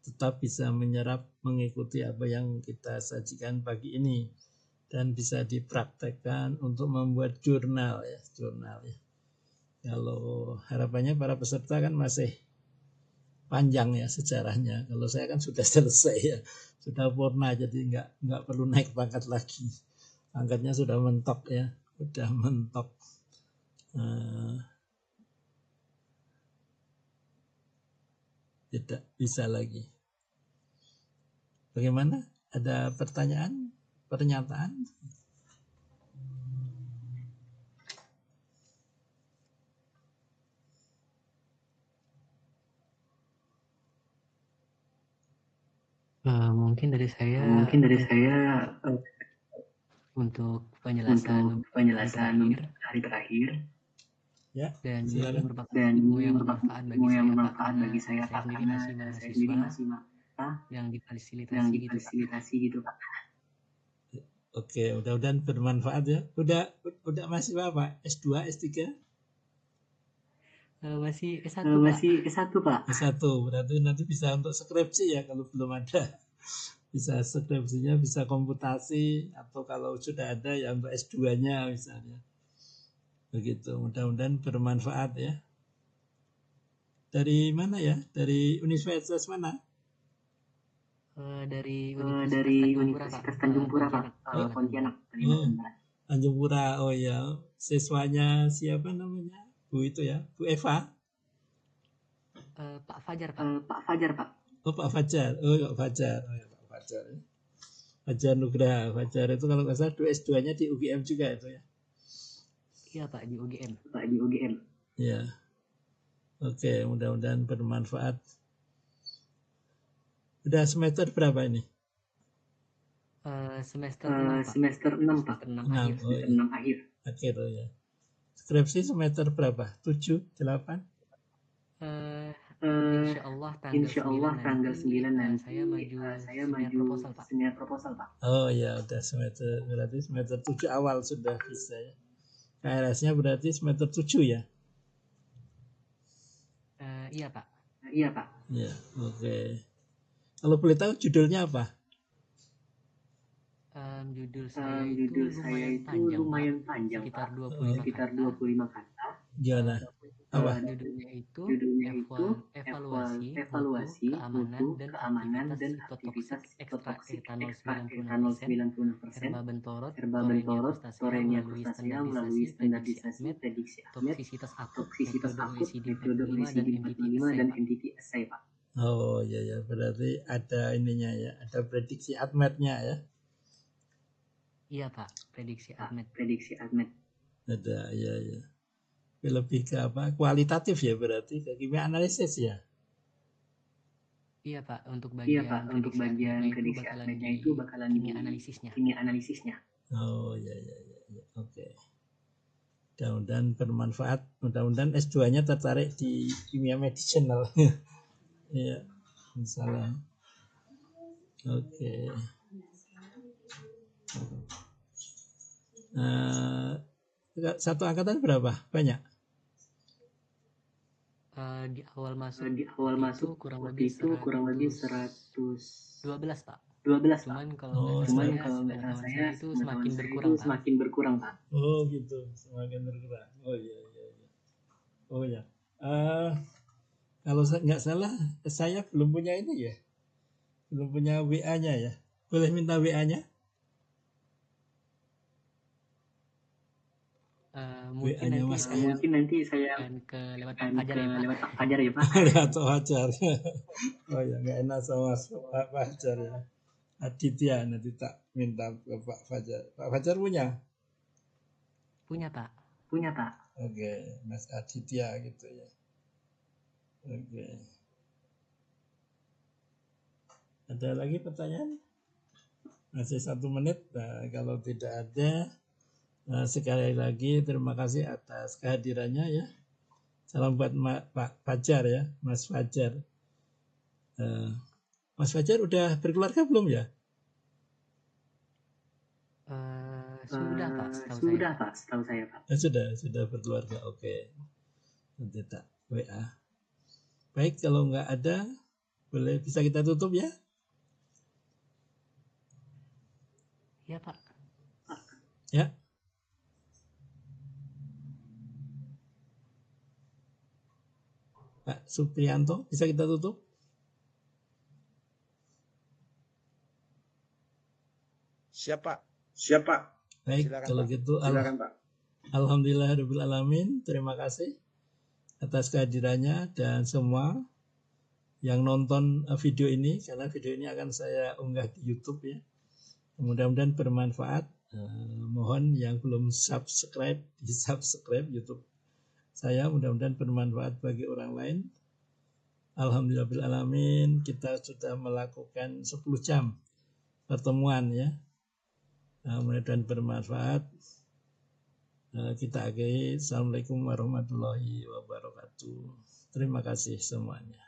tetap bisa menyerap, mengikuti apa yang kita sajikan pagi ini. Dan bisa dipraktekkan untuk membuat jurnal ya. Kalau harapannya para peserta kan masih panjang ya sejarahnya. Kalau saya kan sudah selesai ya, sudah purna, jadi nggak perlu naik pangkat lagi. Pangkatnya sudah mentok ya, sudah mentok. Tidak bisa lagi. Bagaimana? Ada pertanyaan, pernyataan? Mungkin dari saya eh, untuk penjelasan untuk hari terakhir penjelasan hari terakhir Ya, dan ini silakan. merupakan dan ilmu ini yang merupakan bermanfaat ilmu bagi yang saya Pak bermanfaat karena bagi saya saya Pak sendiri karena masih saya sendiri mahasiswa masih mahasiswa yang yang difasilitasi gitu Pak. difasilitasi gitu Pak. Oke, mudah-mudahan bermanfaat ya. Udah masih apa? S2, S3? Masih S1 Pak. Masih S1 Pak. S1, berarti nanti bisa untuk skripsi ya kalau belum ada. Bisa skripsinya, bisa komputasi, atau kalau sudah ada ya untuk S2-nya misalnya. Begitu, mudah-mudahan bermanfaat ya. Dari mana ya? Dari universitas mana? Dari Dari Universitas Universitas Tanjung Tanjung Pura Pura Pak, Pak, Pontianak, Oh, Kalimantan Barat. Tanjung Pura. Oh ya, siswanya siapa namanya? Bu itu ya, Bu Eva. Pak Fajar Pak. Pak Fajar Pak. Oh Pak Fajar. Oh Pak Fajar. Oh ya Pak Fajar. Fajar Nugraha. Fajar itu kalau nggak salah S2-nya di UGM juga itu ya. Iya Pak di UGM. Pak di UGM. Ya. Oke, mudah-mudahan bermanfaat. Udah semester berapa ini? Semester 6 Pak. Semester 6 Pak. Semester 6 6. akhir. Oh, Semester iya. 6 akhir. Akhir oh ya. Skripsi semester berapa? 7, 8? Insya Allah tanggal 9 nanti saya maju saya seminar maju proposal Pak. seminar proposal Pak. Oh ya, udah semester, berarti semester 7 awal sudah bisa ya. KRS-nya berarti semester 7 ya? Iya Pak. Iya Pak. Ya, oke. Kalau boleh tahu judulnya apa? Judul saya Judul itu saya lumayan itu panjang lumayan Pak. panjang Pak. Sekitar Sekitar 25 25 kata. Gimana? Apa? Judulnya itu itu evaluasi mutu, keamanan, dan aktivitas ekstraksi etanol 90% herba bentorot, torenia frustacea melalui standarisasi prediksi AHMED, toksisitas akut, metode OECD 45 dan MTT assay Pak. Oh ya, berarti ada ininya ya, ada prediksi AHMED-nya ya. Iya Pak, prediksi AHMED. Ada, ya. Lebih ke apa? Kualitatif ya berarti, ke kimia analisis ya. Iya Pak, untuk bagian prediksi AHMED-nya itu bakalan kimia analisisnya. Oh ya. Oke. Mudah-mudahan bermanfaat. Mudah-mudahan S2-nya tertarik di kimia medicinal. Iya, misalnya. Oke. Satu angkatan berapa? Banyak? Di awal masuk itu kurang waktu lebih itu kurang lebih 112 Pak. 12 Cuman Pak. kalau nggak salah saya itu semakin berkurang Pak. Oh gitu, semakin berkurang. Oh iya. Oh ya. Kalau nggak salah saya belum punya ini ya. Belum punya WA-nya ya. Boleh minta WA-nya? Mungkin nanti saya akan lewat Pak Fajar ya Pak. Lewat Pak Fajar ya Pak. Lewat Pak Fajar. Oh ya, nggak enak sama Pak Fajar ya. Aditya nanti tak minta ke Pak Fajar. Pak Fajar punya? Punya Pak. Oke, Mas Aditya gitu ya. Oke. Ada lagi pertanyaan? Masih 1 menit. Nah, kalau tidak ada, sekali lagi terima kasih atas kehadirannya ya. Salam buat Pak Fajar ya, Mas Fajar. Mas Fajar udah berkeluarga belum ya? Sudah Pak, setahu saya Pak. Sudah berkeluarga. Oke. Nanti tak WA. Baik, kalau nggak ada, bisa kita tutup ya? Iya Pak. Ya. Pak Supriyanto, bisa kita tutup? Siapa? Baik, Silakan, kalau Pak. gitu Pak. Alhamdulillahirrahmanirrahim. Terima kasih atas kehadirannya dan semua yang nonton video ini, karena video ini akan saya unggah di YouTube ya. Mudah-mudahan bermanfaat. Mohon yang belum subscribe, di-subscribe YouTube saya, mudah-mudahan bermanfaat bagi orang lain. Alhamdulillahirrahmanirrahim, kita sudah melakukan 10 jam pertemuan ya. Mudah-mudahan bermanfaat. Kita akhiri. Assalamualaikum warahmatullahi wabarakatuh. Terima kasih semuanya.